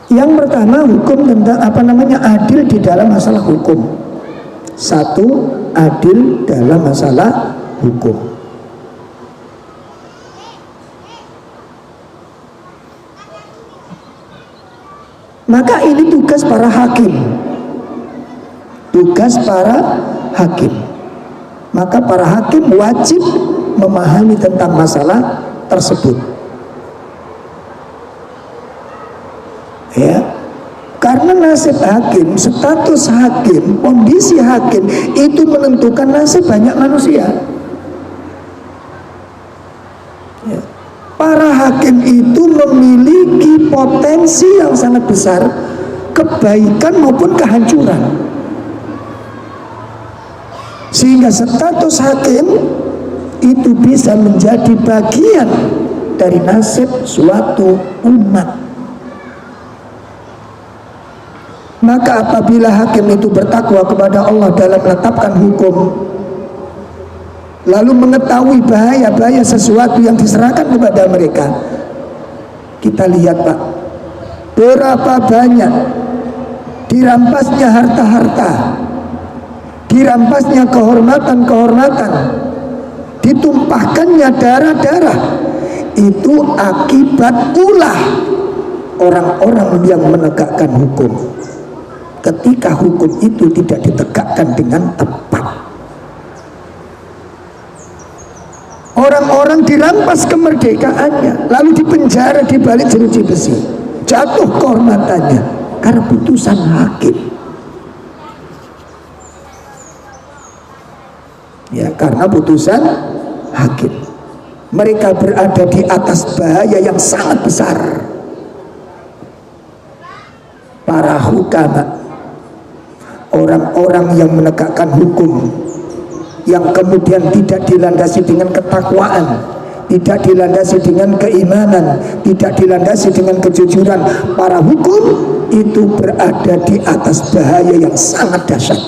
Yang pertama, hukum tentang adil di dalam masalah hukum. Satu, adil dalam masalah hukum. Maka ini tugas para hakim. Tugas para hakim. Maka para hakim wajib memahami tentang masalah tersebut. Ya, karena nasib hakim, status hakim, kondisi hakim itu menentukan nasib banyak manusia. hakim itu memiliki potensi yang sangat besar, kebaikan maupun kehancuran. Sehingga status hakim itu bisa menjadi bagian dari nasib suatu umat. Maka apabila hakim itu bertakwa kepada Allah dalam menetapkan hukum, lalu mengetahui bahaya-bahaya sesuatu yang diserahkan kepada mereka, kita lihat Pak, berapa banyak dirampasnya harta-harta, dirampasnya kehormatan-kehormatan, ditumpahkannya darah-darah. Itu akibat ulah orang-orang yang menegakkan hukum. Ketika hukum itu tidak ditegakkan dengan tepat, orang-orang dirampas kemerdekaannya, lalu dipenjara di balik jeruji besi, jatuh kehormatannya karena putusan hakim. Ya, karena putusan hakim. Mereka berada di atas bahaya yang sangat besar. Para hukama, orang-orang yang menegakkan hukum, yang kemudian tidak dilandasi dengan ketakwaan, tidak dilandasi dengan keimanan, tidak dilandasi dengan kejujuran, para hukum itu berada di atas bahaya yang sangat dahsyat.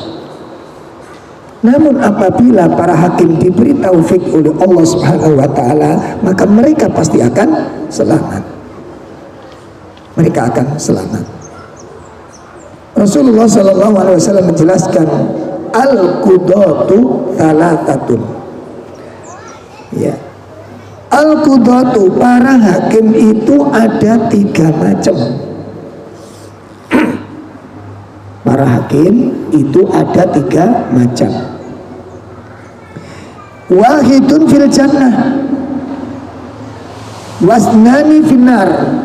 Namun apabila para hakim diberi taufik oleh Allah Subhanahu wa taala, maka mereka pasti akan selamat. Mereka akan selamat. Rasulullah SAW menjelaskan, al-qudatu thalathatun. Ya. Al-qudatu, para hakim itu ada 3 macam. Para hakim itu ada 3 macam. Wahidun fil jannah, wasnani finnar.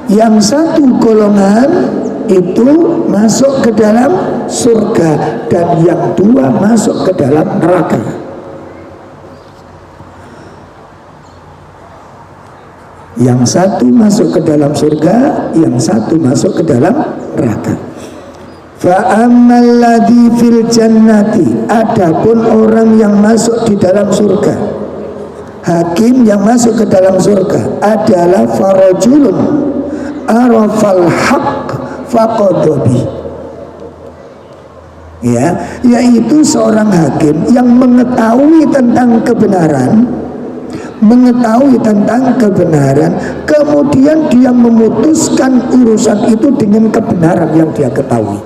Yang satu golongan itu masuk ke dalam surga, dan yang 2 masuk ke dalam neraka. Yang satu masuk ke dalam surga, yang satu masuk ke dalam neraka. Fa'ammal ladzi fil jannati, adapun orang yang masuk di dalam surga, hakim yang masuk ke dalam surga adalah farajulun arafal haqq faqadhabi. Ya, yaitu seorang hakim yang mengetahui tentang kebenaran, kemudian dia memutuskan urusan itu dengan kebenaran yang dia ketahui.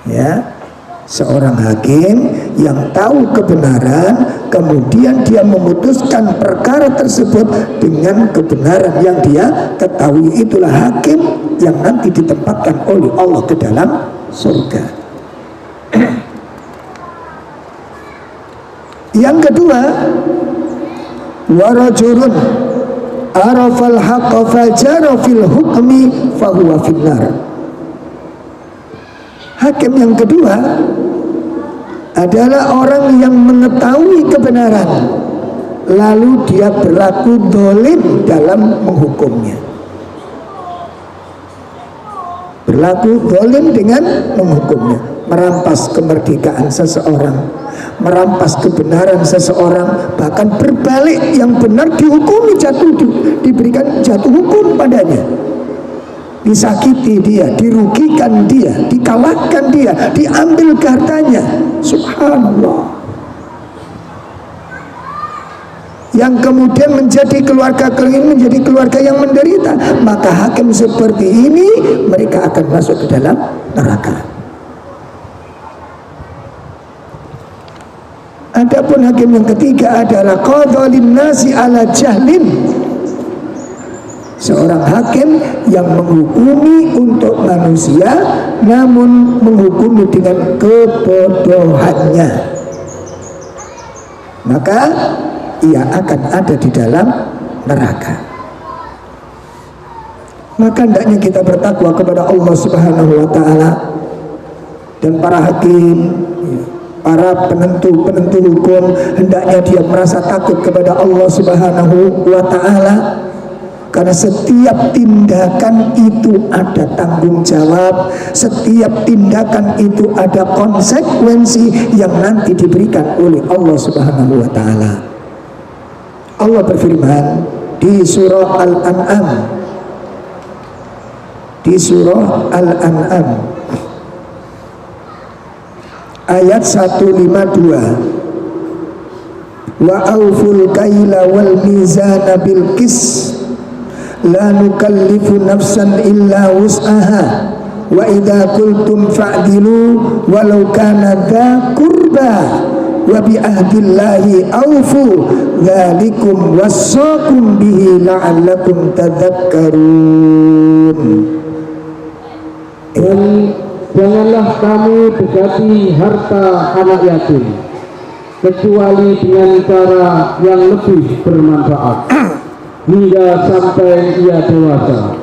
Ya, seorang hakim yang tahu kebenaran, kemudian dia memutuskan perkara tersebut dengan kebenaran yang dia ketahui, itulah hakim yang nanti ditempatkan oleh Allah ke dalam surga. Yang kedua, warajulun arafal haqqa fajara fil hukmi fahuwa finnar. Hakim yang kedua adalah orang yang mengetahui kebenaran, lalu dia berlaku dolim dalam menghukumnya. Berlaku dolim dengan menghukumnya, merampas kemerdekaan seseorang, merampas kebenaran seseorang, bahkan berbalik yang benar dihukumi, diberikan jatuh hukum padanya. Disakiti dia, dirugikan dia, dikalahkan dia, diambil hartanya. Subhanallah. Yang kemudian menjadi keluarga yang menderita. Maka hakim seperti ini mereka akan masuk ke dalam neraka. Adapun hakim yang ketiga adalah qadhalin nasi ala jahlin. Seorang hakim yang menghukumi untuk manusia, namun menghukumi dengan kebodohannya, maka ia akan ada di dalam neraka. Maka hendaknya kita bertakwa kepada Allah Subhanahu wa taala, dan para hakim para penentu hukum, hendaknya dia merasa takut kepada Allah Subhanahu wa Ta'ala, karena setiap tindakan itu ada tanggung jawab, setiap tindakan itu ada konsekuensi yang nanti diberikan oleh Allah Subhanahu wa Ta'ala. Allah berfirman di surah Al-An'am, ayat 152, wa auful kaila wal mizana bil qis la nukallifu nafsan illa wus'aha wa idza qultum fa'dilu walau kana dza qurba wa bi ahdillahi aufu dzalikum wassaqum bihi la'allakum tadhakkarun.
Dan janganlah kamu dekati harta anak yatim kecuali dengan cara yang lebih bermanfaat hingga sampai ia dewasa,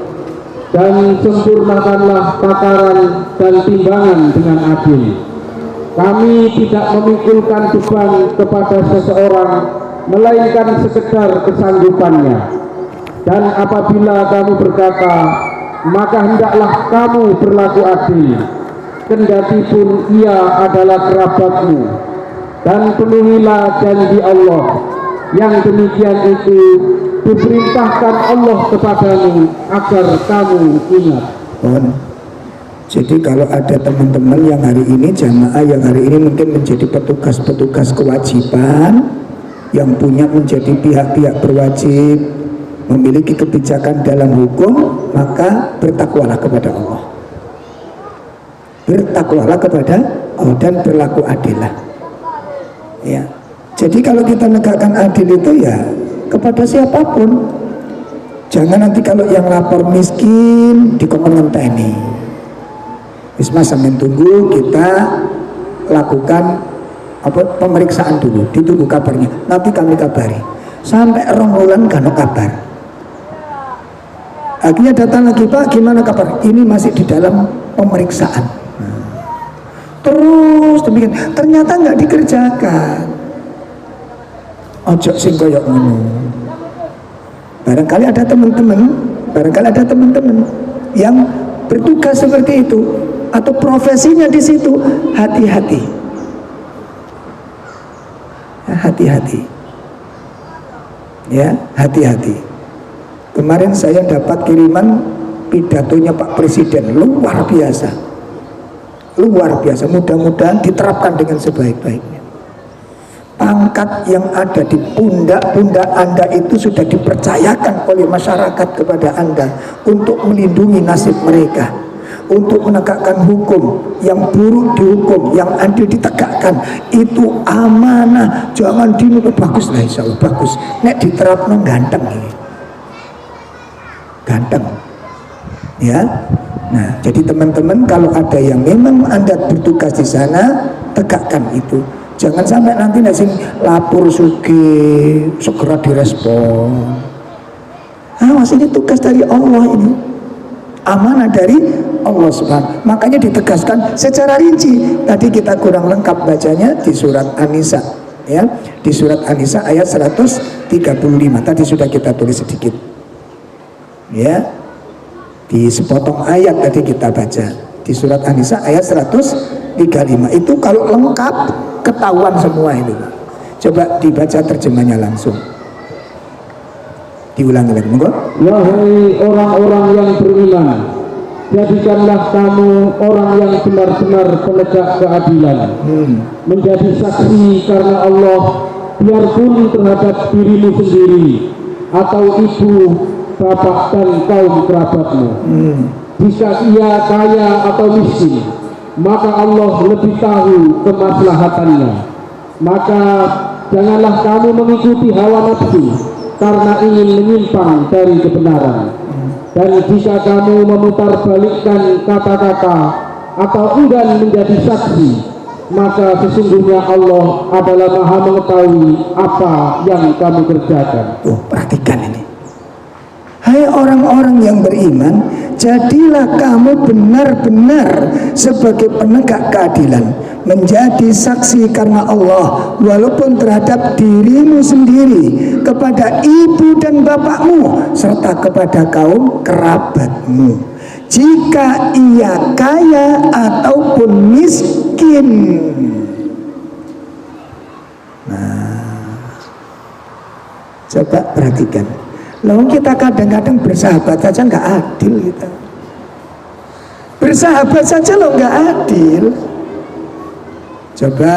dan sempurnakanlah takaran dan timbangan dengan adil. Kami tidak memikulkan beban kepada seseorang melainkan sekedar kesanggupannya, dan apabila kamu berkata, maka hendaklah kamu berlaku adil, kendati pun ia adalah kerabatmu, dan penuhilah janji Allah. Yang demikian itu diperintahkan Allah kepadamu agar kamu ingat.
Jadi kalau ada teman-teman yang hari ini, jamaah yang hari ini mungkin menjadi petugas-petugas kewajiban, yang punya menjadi pihak-pihak berwajib, memiliki kebijakan dalam hukum, maka bertakwalah kepada Allah. Bertakwalah kepada Allah dan berlaku adillah. Ya. Jadi kalau kita menegakkan adil itu ya kepada siapapun. Jangan nanti kalau yang lapor miskin dikomenteni. Isma sambil tunggu, kita lakukan pemeriksaan dulu, ditunggu kabarnya. Nanti kami kabari. Sampai 2 bulan gak ada kabar. Akhirnya datang lagi, Pak, gimana kabar? Ini masih di dalam pemeriksaan. Terus demikian, ternyata nggak dikerjakan. Ojo sing koyok ngono. Barangkali ada teman-teman yang bertugas seperti itu atau profesinya di situ. Hati-hati. Hati-hati. Ya, hati-hati. Kemarin saya dapat kiriman pidatonya Pak Presiden, luar biasa. Luar biasa, mudah-mudahan diterapkan dengan sebaik-baiknya. Pangkat yang ada di pundak-pundak Anda itu sudah dipercayakan oleh masyarakat kepada Anda untuk melindungi nasib mereka, untuk menegakkan hukum, yang buruk dihukum, yang adil ditegakkan. Itu amanah, jangan dinutup. Bagus lah, insya Allah bagus. Nek diterapkan ganteng ini, ganteng ya. Nah, jadi teman-teman, kalau ada yang memang Anda bertugas di sana, tegakkan itu. Jangan sampai nanti nasi lapor suki segera direspon. Awas, ini tugas dari Allah, ini amanah dari Allah Subhanahu. Makanya ditegaskan secara rinci. Tadi kita kurang lengkap bacanya di surat An-Nisa, ya, di surat An-Nisa ayat 135. Tadi sudah kita tulis sedikit, ya, di sepotong ayat tadi kita baca di surat An-Nisa ayat 135. Itu kalau lengkap ketahuan semua itu. Coba dibaca terjemahnya langsung. Diulangi lagi, monggo.
Wahai orang-orang yang beriman, jadikanlah kamu orang yang benar-benar penegak keadilan, menjadi saksi karena Allah, biarpun terhadap dirimu sendiri atau ibu, bapak dan kaum kerabatmu. Jika ia kaya atau miskin, maka Allah lebih tahu kemaslahatannya. Maka janganlah kamu mengikuti hawa nafsu karena ingin menyimpang dari kebenaran. Dan jika kamu memutarbalikkan kata-kata atau enggan menjadi saksi, maka sesungguhnya Allah adalah Maha mengetahui apa yang kamu kerjakan.
Tuh, perhatikan ini. Hai orang-orang yang beriman, Jadilah kamu benar-benar sebagai penegak keadilan, menjadi saksi karena Allah, walaupun terhadap dirimu sendiri, kepada ibu dan bapakmu, serta kepada kaum kerabatmu, jika ia kaya ataupun miskin. Nah, coba perhatikan. Lalu kita kadang-kadang bersahabat saja nggak adil kita. Bersahabat saja lo nggak adil. Coba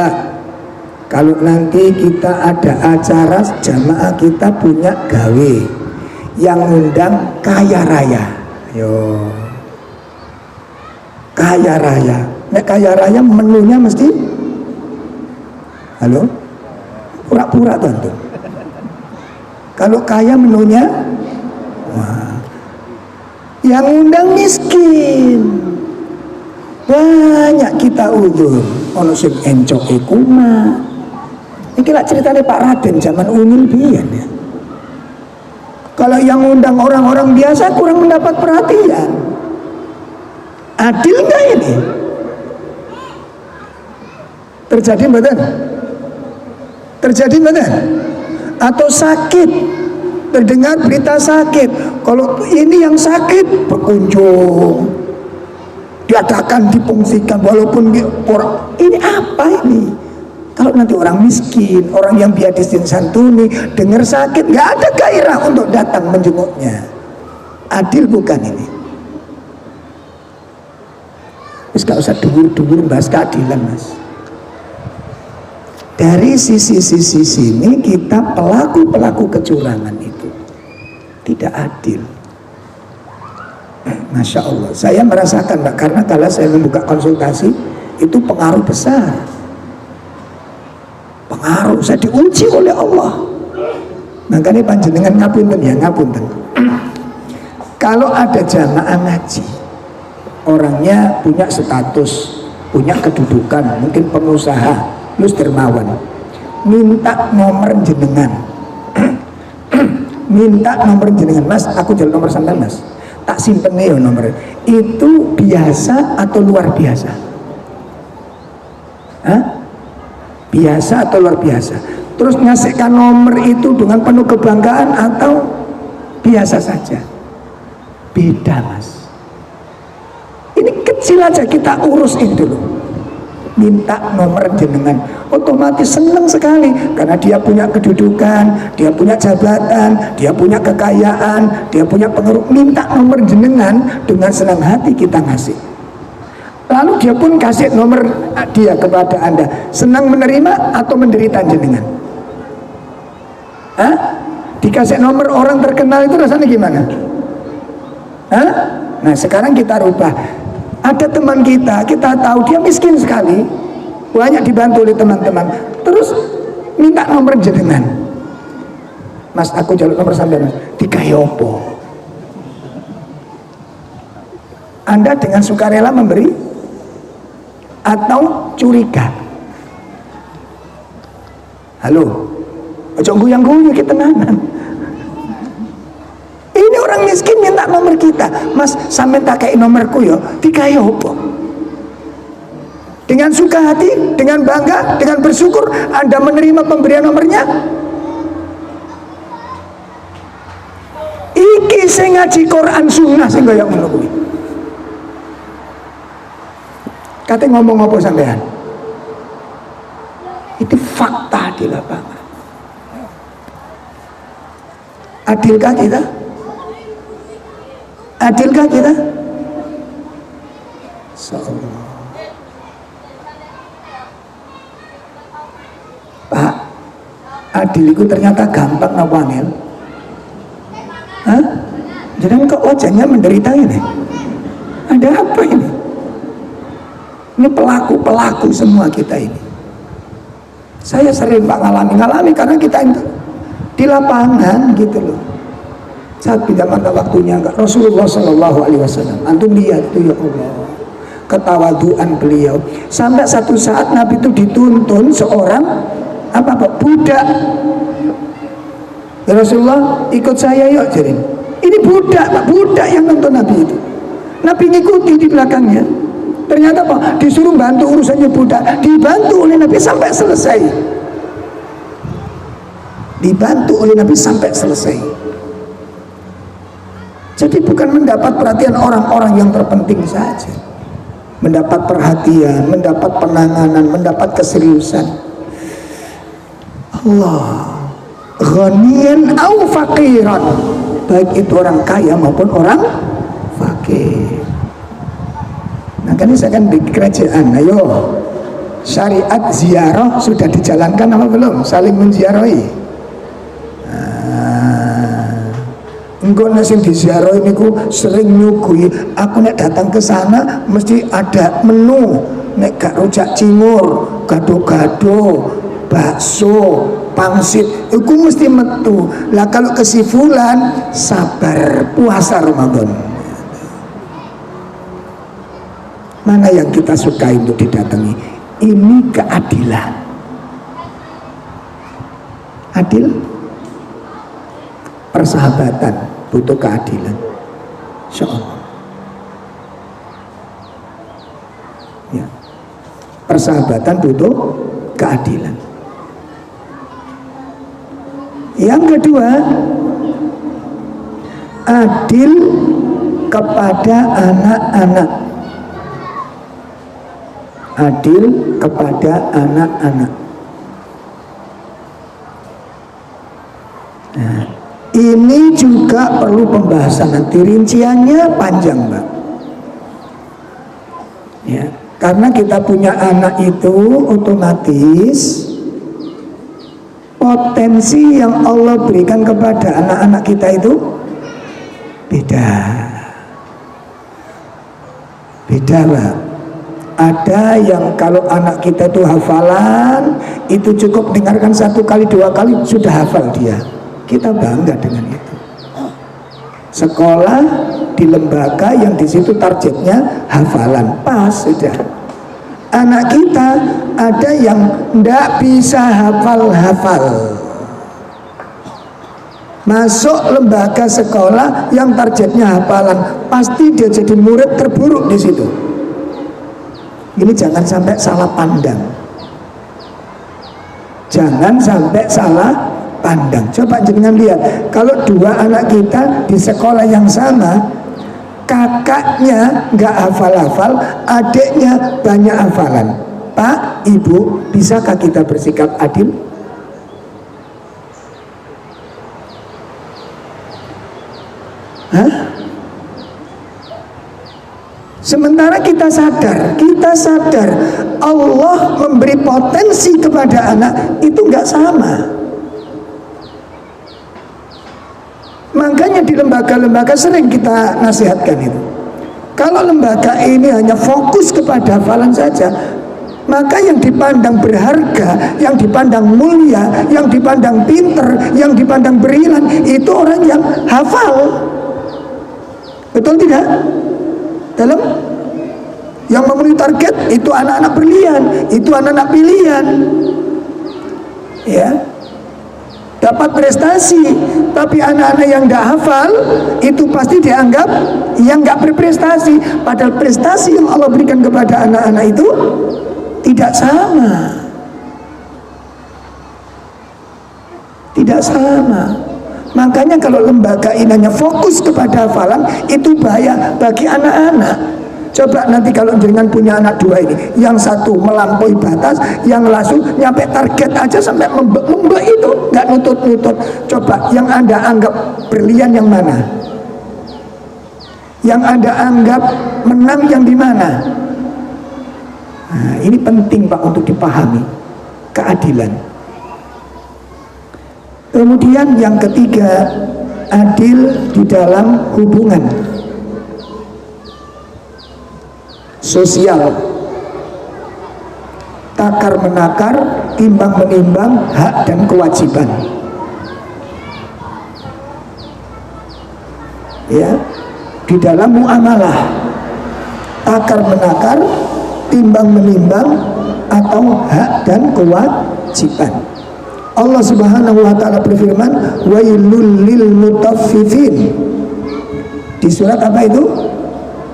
kalau nanti kita ada acara jamaah, kita punya gawe yang undang kaya raya, yo kaya raya. Nek kaya raya menunya mesti, halo, pura-pura tentu. Kalau kaya menunya, wah, yang undang miskin. Banyak kita udur. Ono sing encoke kuma. Iki lak ceritane Pak Raden zaman Unyil biyen ya. Kalau yang undang orang-orang biasa kurang mendapat perhatian. Adil nggak ini? Terjadi betul? Terjadi betul? Atau sakit, terdengar berita sakit, kalau ini yang sakit berkunjung, diadakan, dipungsikan, walaupun ini apa ini? Kalau nanti orang miskin, orang yang biadis dan santuni dengar sakit, nggak ada gairah untuk datang menjenguknya. Adil bukan ini? Terus gak usah dubur-dubur bahas keadilan, mas. Dari sisi-sisi sini kita pelaku-pelaku kecurangan itu tidak adil. Masya Allah, saya merasakan Mbak, karena kalau saya membuka konsultasi itu pengaruh besar. Pengaruh, saya diuji oleh Allah. Makanya panjenengan ngapunten ya, ngapunten. Kalau ada jamaah ngaji, orangnya punya status, punya kedudukan, mungkin pengusaha, Lus dermawan, minta nomor jenengan, minta nomor jenengan, mas, aku jalan nomor sampai mas, tak simpen nih nomor. Itu biasa atau luar biasa? Hah? Biasa atau luar biasa? Terus ngasihkan nomor itu dengan penuh kebanggaan atau biasa saja? Beda, mas. Ini kecil aja kita urus itu loh. Minta nomor jenengan, otomatis senang sekali karena dia punya kedudukan, dia punya jabatan, dia punya kekayaan, dia punya pengaruh. Minta nomor jenengan, dengan senang hati kita ngasih. Lalu dia pun kasih nomor dia kepada Anda. Senang menerima atau menderita jenengan? Hah? Dikasih nomor orang terkenal itu rasanya gimana? Hah? Nah sekarang kita rubah. Ada teman kita tahu dia miskin sekali, banyak dibantu oleh teman-teman, terus minta nomor jenengan, mas, aku jalur nomor sampai mas, dikayopo. Anda dengan sukarela memberi atau curiga? Halo, ojo guyang-guyu kita tenanan. Ini orang miskin minta nomor kita, mas, sampai tak kayak nomorku yo, dikaya apa? Dengan suka hati, dengan bangga, dengan bersyukur, Anda menerima pemberian nomornya. Iki sing ngaji Quran sunnah sing kaya ngono kuwi. Kate ngomong apa sampean? Itu fakta di lapangan. Adilkah kita? Adilkah kita? Insyaallah. Pak, adil itu ternyata gampang apa angel? Hah? Jadi kok wajahnya menderita ini? Ada apa ini? Ini pelaku-pelaku semua kita ini. Saya sering Pak ngalami karena kita itu di lapangan gitu loh. Saat pindah mata waktunya enggak, Rasulullah Shallallahu Alaihi Wasallam, antum lihat itu ya Allah, ketawaduan beliau. Sampai satu saat Nabi itu dituntun seorang budak. Ya Rasulullah, ikut saya yuk, jadi ini budak, Pak, budak yang nonton Nabi itu. Nabi ngikuti di belakangnya. Ternyata apa? Disuruh bantu urusannya budak, dibantu oleh Nabi sampai selesai. Dibantu oleh Nabi sampai selesai. Jadi bukan mendapat perhatian orang-orang yang terpenting saja, mendapat perhatian, mendapat penanganan, mendapat keseriusan. Allah, ghaniyan au faqiran, baik itu orang kaya maupun orang fakir. Nah, kan saya kan di kerajaan, ayo syariat ziarah sudah dijalankan apa belum? Saling menziarahi. Engkau nasi di ziarah ini ku sering nyugui. Aku nek datang ke sana mesti ada menu. Nek gak rujak cingur, gado-gado, bakso, pangsit, itu mesti metu. Lah kalau kesifulan, sabar puasa Ramadan. Mana yang kita sukai untuk didatangi? Ini keadilan. Adil, persahabatan, butuh keadilan. Insya Allah. Ya. Persahabatan butuh keadilan. Yang kedua, adil kepada anak-anak. Adil kepada anak-anak. Nah, ini juga perlu pembahasan, nanti rinciannya panjang, Mbak. Ya, karena kita punya anak itu otomatis potensi yang Allah berikan kepada anak-anak kita itu beda. Beda, Mbak. Ada yang kalau anak kita itu hafalan, itu cukup dengarkan 1 kali 2 kali sudah hafal dia. Kita bangga dengan itu. Sekolah di lembaga yang di situ targetnya hafalan, pas sudah. Anak kita ada yang ndak bisa hafal-hafal. Masuk lembaga sekolah yang targetnya hafalan, pasti dia jadi murid terburuk di situ. Ini jangan sampai salah pandang. Jangan sampai salah pandang. Coba jenengan lihat, kalau 2 anak kita di sekolah yang sama, kakaknya nggak hafal-hafal, adiknya banyak hafalan. Pak, Ibu, bisakah kita bersikap adil? Hah? Sementara kita sadar Allah memberi potensi kepada anak itu nggak sama. Makanya di lembaga-lembaga sering kita nasihatkan itu. Kalau lembaga ini hanya fokus kepada hafalan saja, maka yang dipandang berharga, yang dipandang mulia, yang dipandang pinter, yang dipandang brilian itu orang yang hafal. Betul tidak? Dalam yang memenuhi target itu anak-anak brilian, itu anak-anak pilihan. Ya. Dapat prestasi, tapi anak-anak yang tidak hafal itu pasti dianggap yang nggak berprestasi. Padahal prestasi yang Allah berikan kepada anak-anak itu tidak sama. Tidak sama. Makanya kalau lembaga ini hanya fokus kepada hafalan, itu bahaya bagi anak-anak. Coba nanti kalau jangan punya anak 2 ini, yang satu melampaui batas, yang langsung nyampe target aja sampai membek itu, nggak nutut-nutut. Coba yang Anda anggap brilian yang mana? Yang Anda anggap menang yang di mana? Nah, ini penting Pak untuk dipahami, keadilan. Kemudian yang ketiga, adil di dalam hubungan sosial, takar menakar, timbang menimbang hak dan kewajiban. Ya, di dalam muamalah, takar menakar, timbang menimbang atau hak dan kewajiban. Allah Subhanahu wa taala berfirman, wailul lil mutaffifin. Di surat apa itu?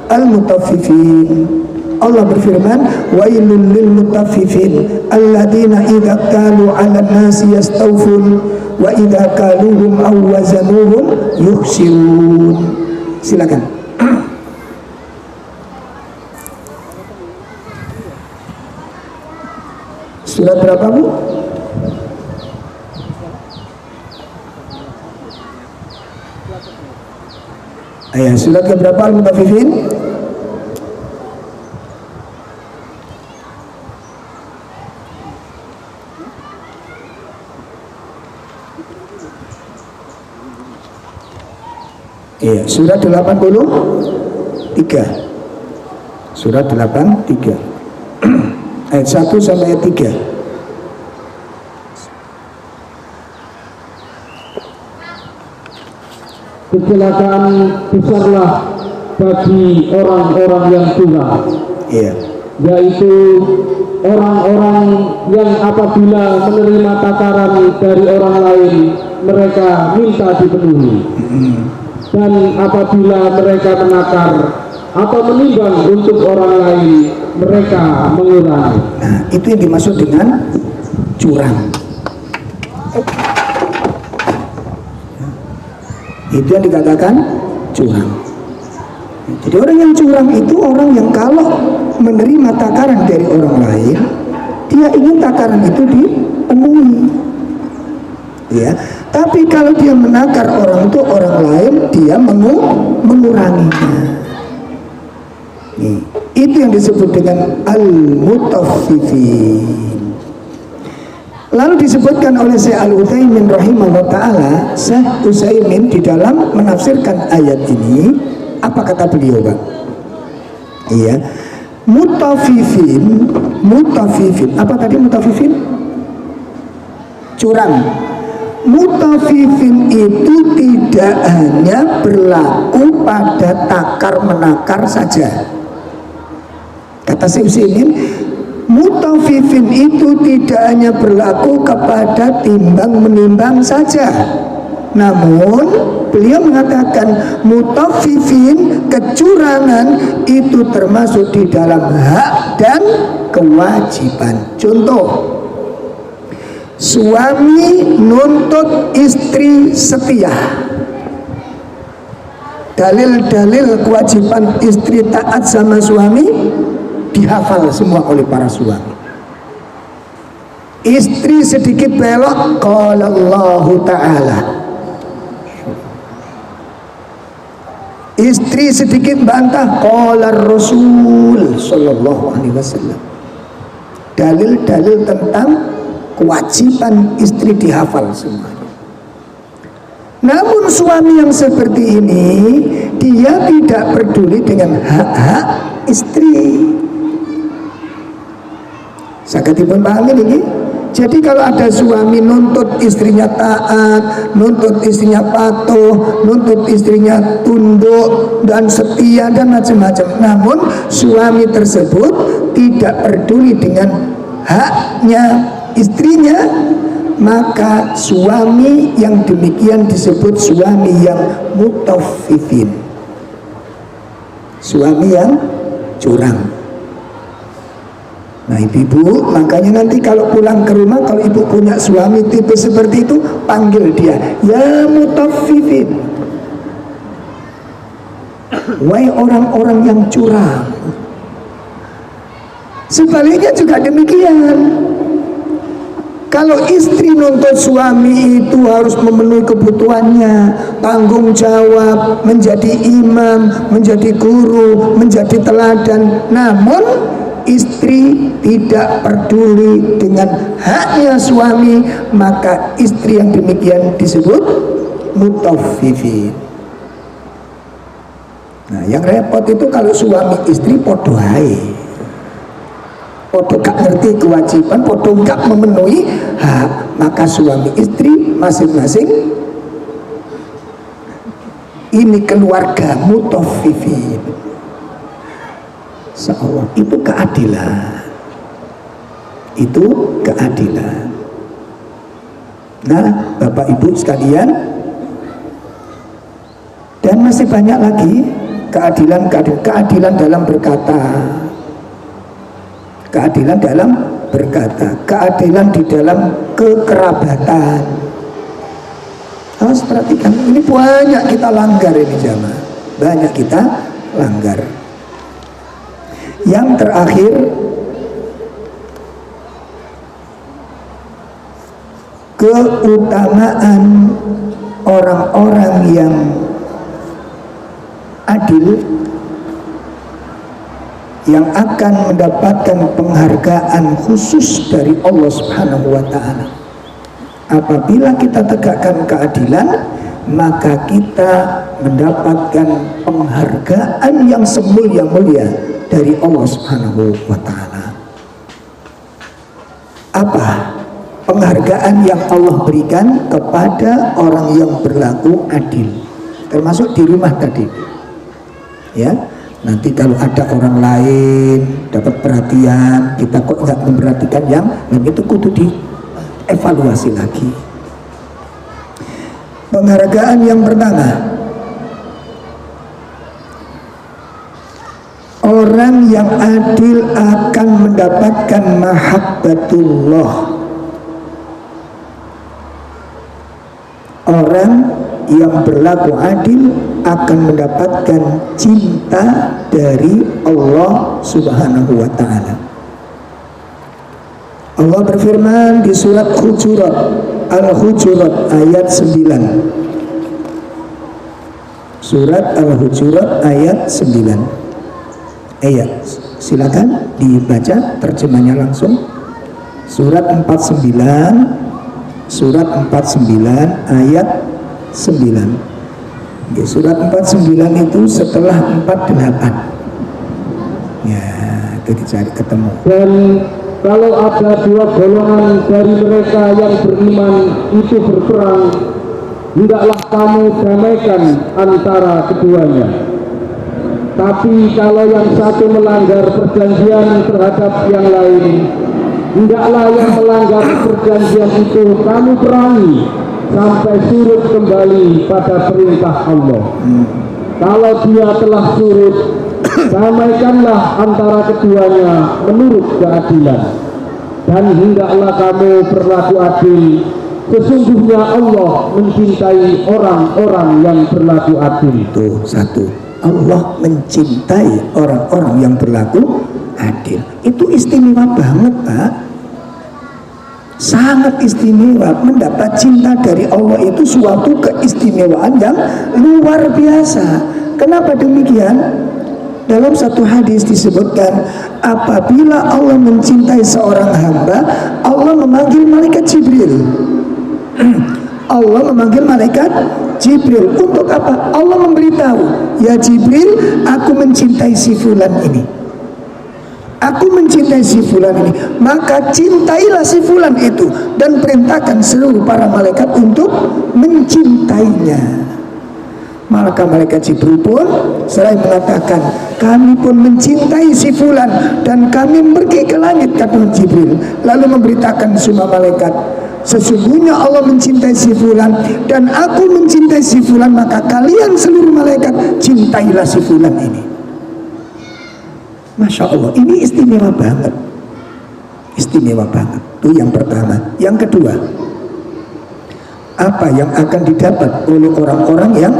al-mutaffifin. Allah berfirman, wailul lil mutaffifin alladzina idza qalu 'alan nasi yastawfun wa idza qaluhum aw wazanuhum yukhsirun. Silakan. Surat berapa, Bu? Surat ke berapa Al-Mutaffifin? Surat 83. Surat 83. Ayat 1 sampai ayat 3.
Kecelakaan besarlah bagi orang-orang yang curang, yaitu orang-orang yang apabila menerima takaran dari orang lain mereka minta dipenuhi, dan apabila mereka menakar atau menimbang untuk orang lain mereka mengurangi.
Nah, itu yang dimaksud dengan curang. Itu yang dikatakan curang. Jadi orang yang curang itu orang yang kalau menerima takaran dari orang lain, dia ingin takaran itu dipenuhi. Ya, tapi kalau dia menakar orang itu orang lain, dia menguranginya. Itu yang disebut dengan al-mutaffifin. Lalu disebutkan oleh Syekh Al-Utsaimin rahimahullah ta'ala, Syekh Utsaimin di dalam menafsirkan ayat ini, apa kata beliau, Pak? Mutaffifin, apa tadi mutaffifin? Curang. Mutaffifin itu tidak hanya berlaku pada takar menakar saja. Kata Syekh Utsaimin, mutaffifin itu tidak hanya berlaku kepada timbang menimbang saja. Namun beliau mengatakan mutaffifin, kecurangan itu termasuk di dalam hak dan kewajiban. Contoh, suami nuntut istri setia. Dalil-dalil kewajiban istri taat sama suami dihafal semua oleh para suami. Istri sedikit belok, qala Allah Ta'ala. Istri sedikit bantah, qala Rasul sallallahu alaihi wasallam. Dalil-dalil tentang kewajiban istri dihafal semua. Namun suami yang seperti ini, dia tidak peduli dengan hak-hak istri. Sakitipun pahami ini. Jadi kalau ada suami nuntut istrinya taat, nuntut istrinya patuh, nuntut istrinya tunduk dan setia dan macam-macam, namun suami tersebut tidak peduli dengan haknya istrinya, maka suami yang demikian disebut suami yang mutaffifin, suami yang curang. Nah, ibu-ibu, makanya nanti kalau pulang ke rumah, kalau ibu punya suami tipe seperti itu, panggil dia, ya mutaffifin, wahai orang-orang yang curang. Sebaliknya juga demikian. Kalau istri nuntut suami itu harus memenuhi kebutuhannya, tanggung jawab, menjadi imam, menjadi guru, menjadi teladan, namun istri tidak peduli dengan haknya suami, maka istri yang demikian disebut mutaffifin. Nah, yang repot itu kalau suami istri podo hae, podo gak ngerti kewajiban, podo gak memenuhi hak, maka suami istri masing-masing ini keluarga mutaffifin. Seolah itu keadilan, itu keadilan. Nah, Bapak Ibu sekalian, dan masih banyak lagi keadilan dalam berkata, keadilan dalam berkata, keadilan di dalam kekerabatan. Harus perhatikan, ini banyak kita langgar ini jamaah, banyak kita langgar. Yang terakhir, keutamaan orang-orang yang adil yang akan mendapatkan penghargaan khusus dari Allah Subhanahu wa ta'ala. Apabila kita tegakkan keadilan, maka kita mendapatkan penghargaan yang semulia-mulia dari Allah Subhanahu wa ta'ala. Apa penghargaan yang Allah berikan kepada orang yang berlaku adil, termasuk di rumah tadi ya? Nanti kalau ada orang lain dapat perhatian, kita kok nggak memperhatikan yang itu kudu dievaluasi lagi. Penghargaan yang pertama, orang yang adil akan mendapatkan mahabbatullah. Orang yang berlaku adil akan mendapatkan cinta dari Allah Subhanahu wa ta'ala. Allah berfirman di surat Hujurat, Al-Hujurat ayat 9. Surat Al-Hujurat ayat 9. Silakan dibaca terjemahnya langsung. Surat 49, surat 49 ayat 9. Surat 49 itu setelah 48. Ya, itu dicari ketemu.
Dan kalau ada dua golongan dari mereka yang beriman itu berperang, hendaklah kamu damaikan antara keduanya. Tapi kalau yang satu melanggar perjanjian terhadap yang lain, hendaklah yang melanggar perjanjian itu kamu perangi sampai surut kembali pada perintah Allah. Kalau dia telah surut, damaikanlah antara keduanya menurut keadilan. Dan hendaklah kamu berlaku adil. Sesungguhnya Allah mencintai orang-orang yang berlaku adil.
Itu satu, Allah mencintai orang-orang yang berlaku adil. Itu istimewa banget, Pak. Sangat istimewa. Mendapat cinta dari Allah itu suatu keistimewaan yang luar biasa. Kenapa demikian? Dalam satu hadis disebutkan, apabila Allah mencintai seorang hamba, Allah memanggil malaikat Jibril. Allah memanggil malaikat Jibril. Untuk apa? Allah memberitahu, ya Jibril, aku mencintai si fulan ini, aku mencintai si fulan ini, maka cintailah si fulan itu, dan perintahkan seluruh para malaikat untuk mencintainya. Maka malaikat Jibril pun selain mengatakan, kami pun mencintai si fulan, dan kami pergi ke langit, kata Jibril, lalu memberitakan semua malaikat, sesungguhnya Allah mencintai si fulan dan aku mencintai si fulan, maka kalian seluruh malaikat cintailah si fulan ini. Masya Allah, ini istimewa banget. Istimewa banget. Itu yang pertama. Yang kedua, apa yang akan didapat oleh orang-orang yang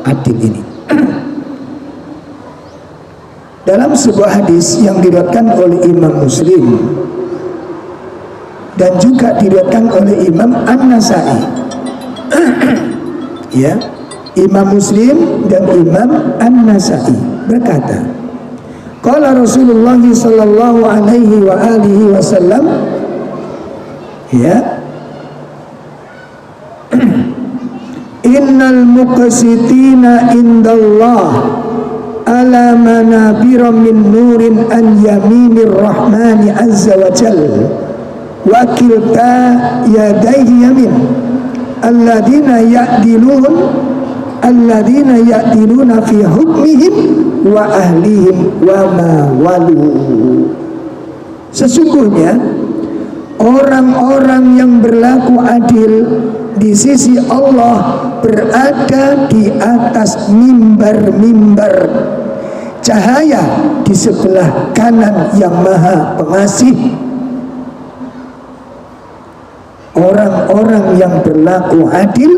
adil ini? Dalam sebuah hadis yang diriwayatkan oleh Imam Muslim dan juga diriwayatkan oleh Imam An-Nasai, ya, Imam Muslim dan Imam An-Nasai berkata, qala Rasulullah sallallahu alaihi wa alihi wasallam, ya, innal muqsitina indallah ala manabira min nurin an yaminir rahmani azza wa jalla wa kilta yadayhi yamin alladhina ya'diluna fi hukmihim wa ahlihim wa ma walu. Sesungguhnya Orang-orang yang berlaku adil di sisi Allah berada di atas mimbar-mimbar cahaya di sebelah kanan yang Maha Pengasih. Orang-orang yang berlaku adil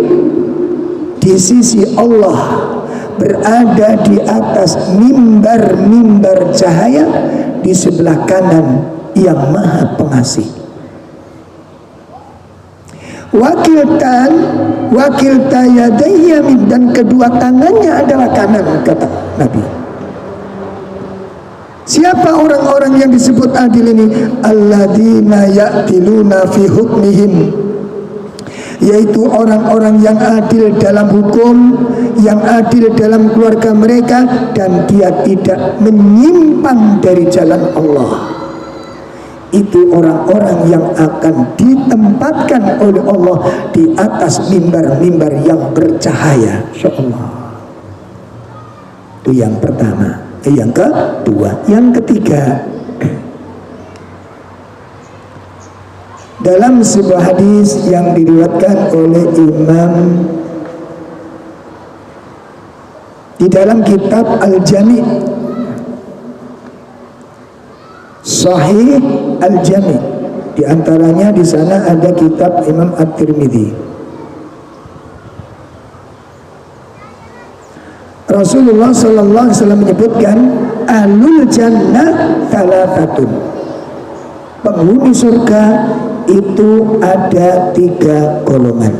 di sisi Allah berada di atas mimbar-mimbar cahaya di sebelah kanan yang Maha Pengasih. Wakilta yadayya, dan kedua tangannya adalah kanan, kata Nabi. Siapa orang-orang yang disebut adil ini? Alladzina ya'tiluna fi hukmihim, yaitu orang-orang yang adil dalam hukum, yang adil dalam keluarga mereka, dan dia tidak menyimpang dari jalan Allah. Itu orang-orang yang akan ditempatkan oleh Allah di atas mimbar-mimbar yang bercahaya. Insyaallah. Itu yang pertama. Yang kedua, yang ketiga, dalam sebuah hadis yang diriwayatkan oleh Imam di dalam kitab Al-Jami', Sahih Al-Jami', di antaranya di sana ada kitab Imam At-Tirmidzi. Rasulullah sallallahu alaihi wasallam menyebutkan ahlul jannah thalathatun, penghuni surga itu ada 3 golongan.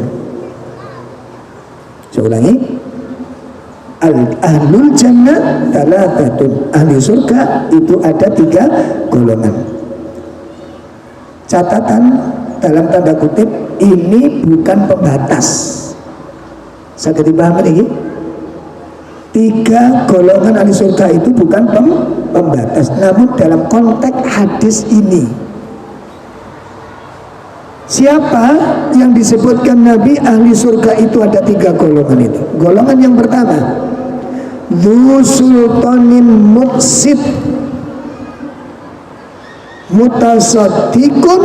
Saya ulangi, ahlul jannah thalathatun, ahli surga itu ada 3 golongan. Catatan dalam tanda kutip, ini bukan pembatas. Saya dipahami lagi. 3 golongan ahli surga itu bukan pembatas, namun dalam konteks hadis ini, siapa yang disebutkan Nabi ahli surga itu ada 3 golongan itu. Golongan yang pertama, dzu sultanin muqsid mutasaddiqun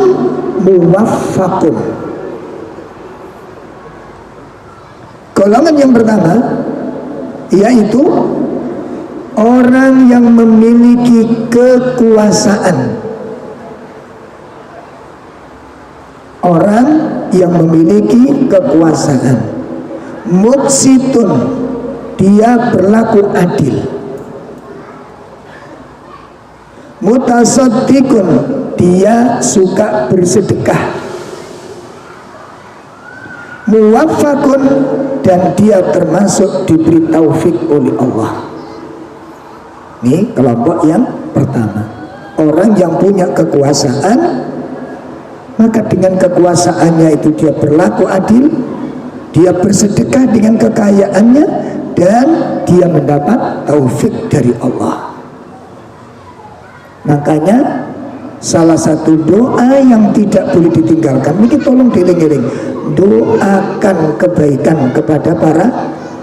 muwaffaqun. Golongan yang pertama yaitu orang yang memiliki kekuasaan. Orang yang memiliki kekuasaan. Muqsitun, dia berlaku adil. Mutasaddiqun, dia suka bersedekah. Muwaffaqun, dan dia termasuk diberi taufik oleh Allah. Ini kelompok yang pertama. Orang yang punya kekuasaan, maka dengan kekuasaannya itu dia berlaku adil, dia bersedekah dengan kekayaannya, dan dia mendapat taufik dari Allah. Makanya salah satu doa yang tidak boleh ditinggalkan, ini tolong dieling-eling, doakan kebaikan kepada para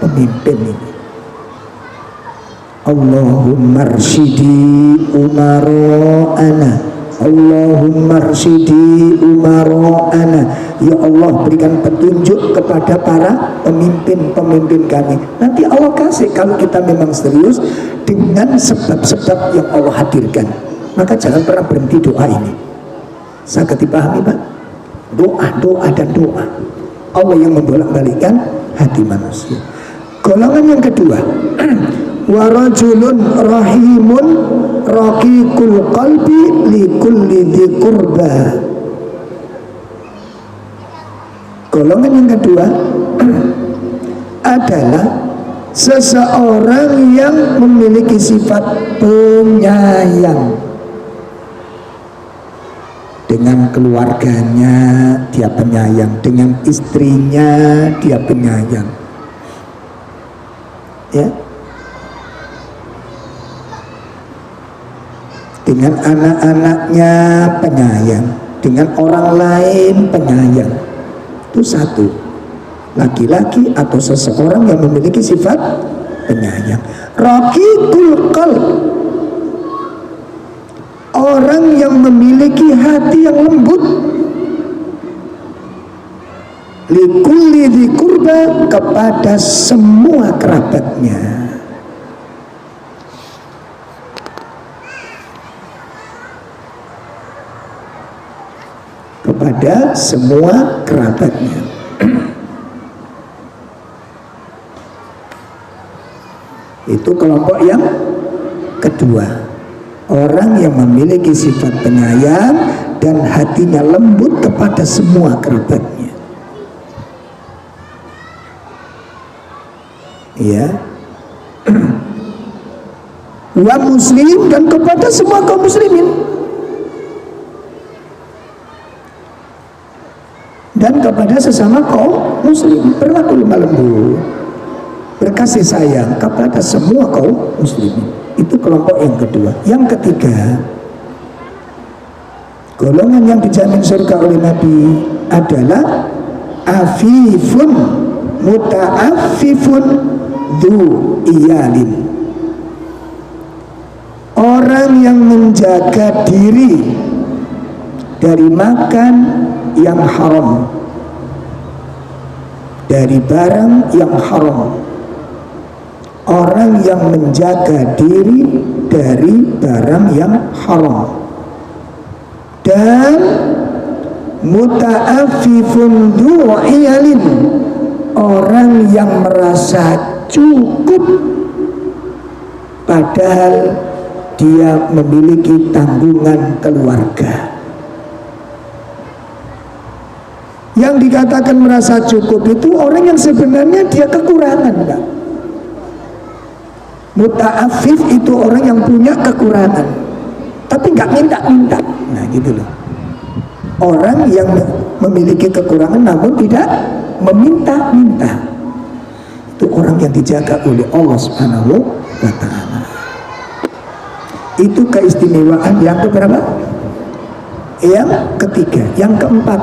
pemimpin ini. Allahumma rsyidi umara'ana, Allahumma rsyidi umara'ana, ya Allah berikan petunjuk kepada para pemimpin-pemimpin kami. Nanti Allah kasih kalau kita memang serius dengan sebab-sebab yang Allah hadirkan. Maka jangan pernah berhenti doa ini. Sangat dipahami Pak? Doa dan doa, Allah yang membolak-balikkan hati manusia. Golongan yang kedua, warajulun rahimun raqiqul qalbi likulli dzi qurba. Golongan yang kedua adalah seseorang yang memiliki sifat penyayang. Dengan keluarganya dia penyayang, dengan istrinya dia penyayang, ya, dengan anak-anaknya penyayang, dengan orang lain penyayang. Itu satu, laki-laki atau seseorang yang memiliki sifat penyayang. Raqiqul qalb, orang yang memiliki hati yang lembut. likulli dzi qurba, kepada semua kerabatnya. Kepada semua kerabatnya. Itu kelompok yang kedua, orang yang memiliki sifat penyayang dan hatinya lembut kepada semua kerabatnya. Ya, wa muslim, dan kepada semua kaum muslimin, dan kepada sesama kaum muslim berlaku lemah lembut, berkasih sayang kepada semua kaum muslimin. Itu kelompok yang kedua. Yang ketiga, golongan yang dijamin surga oleh Nabi adalah afifun muta'affifun dzu iyalin, orang yang menjaga diri dari makan yang haram, dari barang yang haram. Orang yang menjaga diri dari barang yang haram, dan muta'affifun dzu iyalin, orang yang merasa cukup padahal dia memiliki tanggungan keluarga. Yang dikatakan merasa cukup itu orang yang sebenarnya dia kekurangan, Pak. Muta'affif itu orang yang punya kekurangan tapi nggak minta-minta. Nah gitu loh. Orang yang memiliki kekurangan namun tidak meminta-minta, itu orang yang dijaga oleh Allah Subhanahu wa ta'ala. Itu keistimewaan yang keberapa? Yang ketiga. Yang keempat,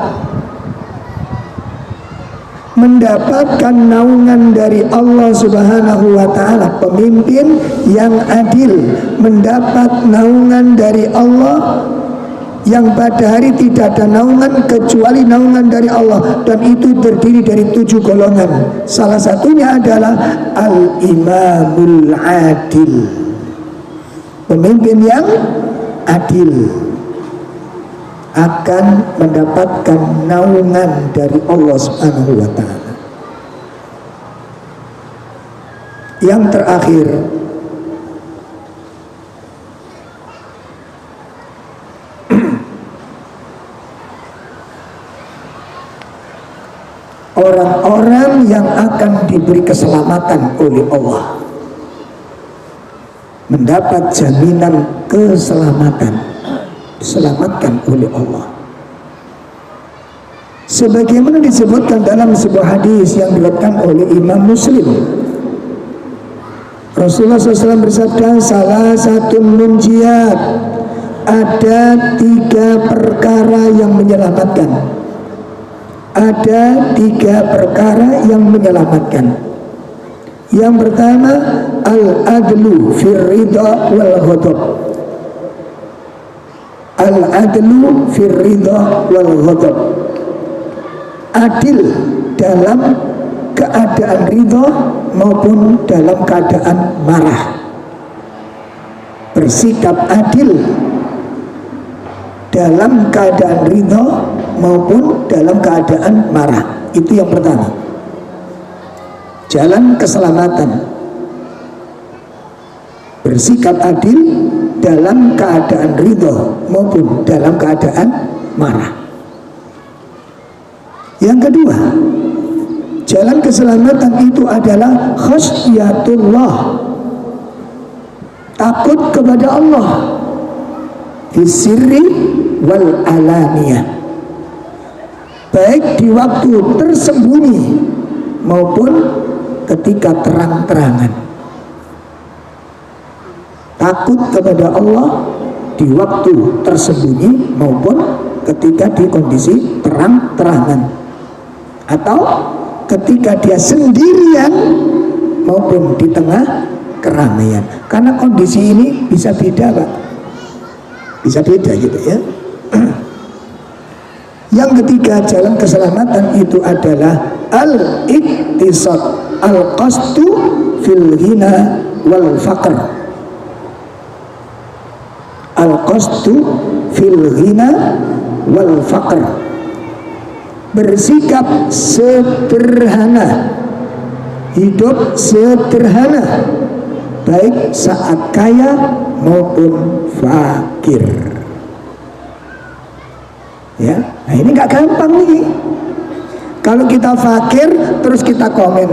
mendapatkan naungan dari Allah Subhanahu wa ta'ala, pemimpin yang adil, mendapat naungan dari Allah yang pada hari tidak ada naungan kecuali naungan dari Allah, dan itu terdiri dari 7 golongan. Salah satunya adalah al-imamul adil, pemimpin yang adil akan mendapatkan naungan dari Allah Subhanahu wa ta'ala. Yang terakhir, orang-orang yang akan diberi keselamatan oleh Allah, mendapat jaminan keselamatan, diselamatkan oleh Allah. Sebagaimana disebutkan dalam sebuah hadis yang diriwayatkan oleh Imam Muslim, Rasulullah SAW bersabda, salah satu munjiat, ada 3 perkara yang menyelamatkan. Ada 3 perkara yang menyelamatkan. Yang pertama, al-adlu fir ridha wal ghadab. Al-adlu fir ridha wal ghadab, adil dalam keadaan ridha maupun dalam keadaan marah. Bersikap adil dalam keadaan ridha maupun dalam keadaan marah. Itu yang pertama, jalan keselamatan. Bersikap adil dalam keadaan ridho maupun dalam keadaan marah. Yang kedua, jalan keselamatan itu adalah khasyatullah, takut kepada Allah, fisirri wal alaniyah, baik di waktu tersembunyi maupun ketika terang-terangan. Takut kepada Allah di waktu tersembunyi maupun ketika di kondisi terang-terangan, atau ketika dia sendirian maupun di tengah keramaian. Karena kondisi ini bisa beda, Pak, bisa beda gitu ya. Yang ketiga jalan keselamatan itu adalah al-iktisad, al-qasdu fil ghina wal faqr. Al-qasdu fil ghina wal faqr. Bersikap sederhana, hidup sederhana, baik saat kaya maupun fakir. Ya, nah ini nggak gampang nih. Kalau kita fakir terus kita komen,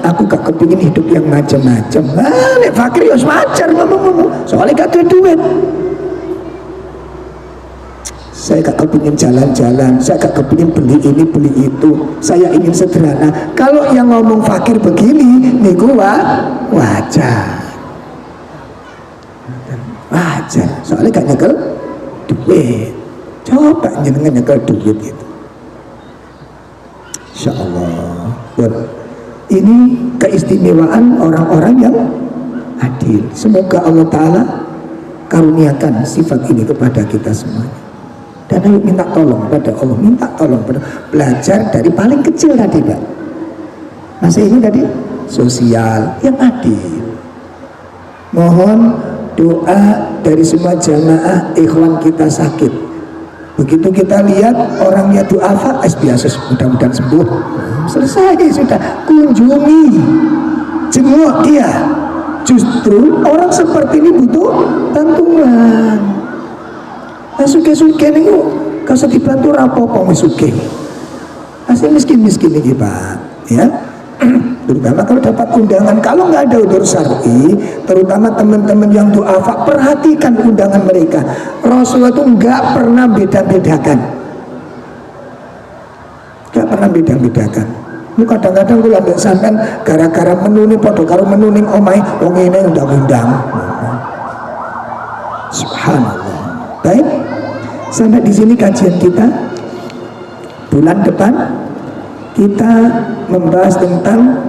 aku gak kepingin hidup yang macam-macam. Nek fakir ya wajar ngomong-ngomong, soalnya gak ada duit. Saya gak kepingin jalan-jalan, saya gak kepingin beli ini beli itu, saya ingin sederhana. Kalau yang ngomong fakir begini, niku wajar. Wajar, soalnya gak nyekel duit. Coba jenengan nyekel duit gitu. Insya Allah. Ini keistimewaan orang-orang yang adil. Semoga Allah Ta'ala karuniakan sifat ini kepada kita semua. Dan ayo minta tolong pada Allah, minta tolong pada belajar dari paling kecil tadi, Pak. Masih ini tadi sosial yang adil. Mohon doa dari semua jamaah ikhwan kita sakit. Begitu kita lihat orangnya du'afa, biasa, mudah-mudahan sembuh. Selesai sudah, kunjungi, jenguk dia. Justru orang seperti ini butuh bantuan. Suke-suke ini kasih dibantu rapopo suke. Asli miskin-miskin ini Pak, ya. Terutama kalau dapat undangan, kalau nggak ada udur syar'i, terutama teman-teman yang du'afa, perhatikan undangan mereka. Rasulullah itu nggak pernah beda-bedakan, nggak pernah beda-bedakan. Ini kadang-kadang gue ambil sampean gara-gara menu ini podo karo menu ning omai, wong ini undang-undang. Subhanallah. Baik, sampai di sini kajian kita. Bulan depan kita membahas tentang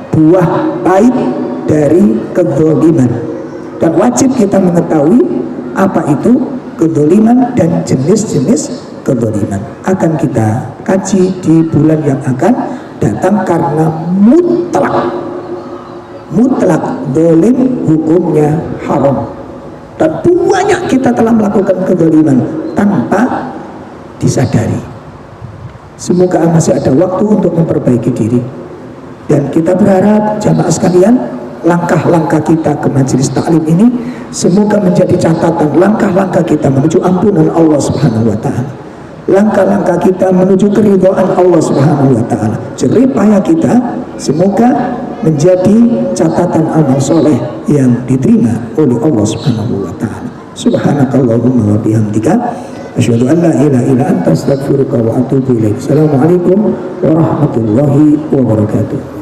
buah pahit dari kezaliman, dan wajib kita mengetahui apa itu kezaliman dan jenis-jenis kezaliman. Akan kita kaji di bulan yang akan datang, karena mutlak zalim hukumnya haram, dan banyak kita telah melakukan kezaliman tanpa disadari. Semoga masih ada waktu untuk memperbaiki diri. Dan kita berharap jamaah sekalian, langkah-langkah kita ke majelis taklim ini semoga menjadi catatan langkah-langkah kita menuju ampunan Allah Subhanahu wa ta'ala, langkah-langkah kita menuju keridhaan Allah Subhanahu wa ta'ala. Jerih payah kita semoga menjadi catatan amal soleh yang diterima oleh Allah Subhanahu wa ta'ala. Subhanakallahumma wa bihamdika asyhadu an la ilaha illa anta astaghfiruka wa atubu ilaik. Assalamualaikum warahmatullahi wabarakatuh.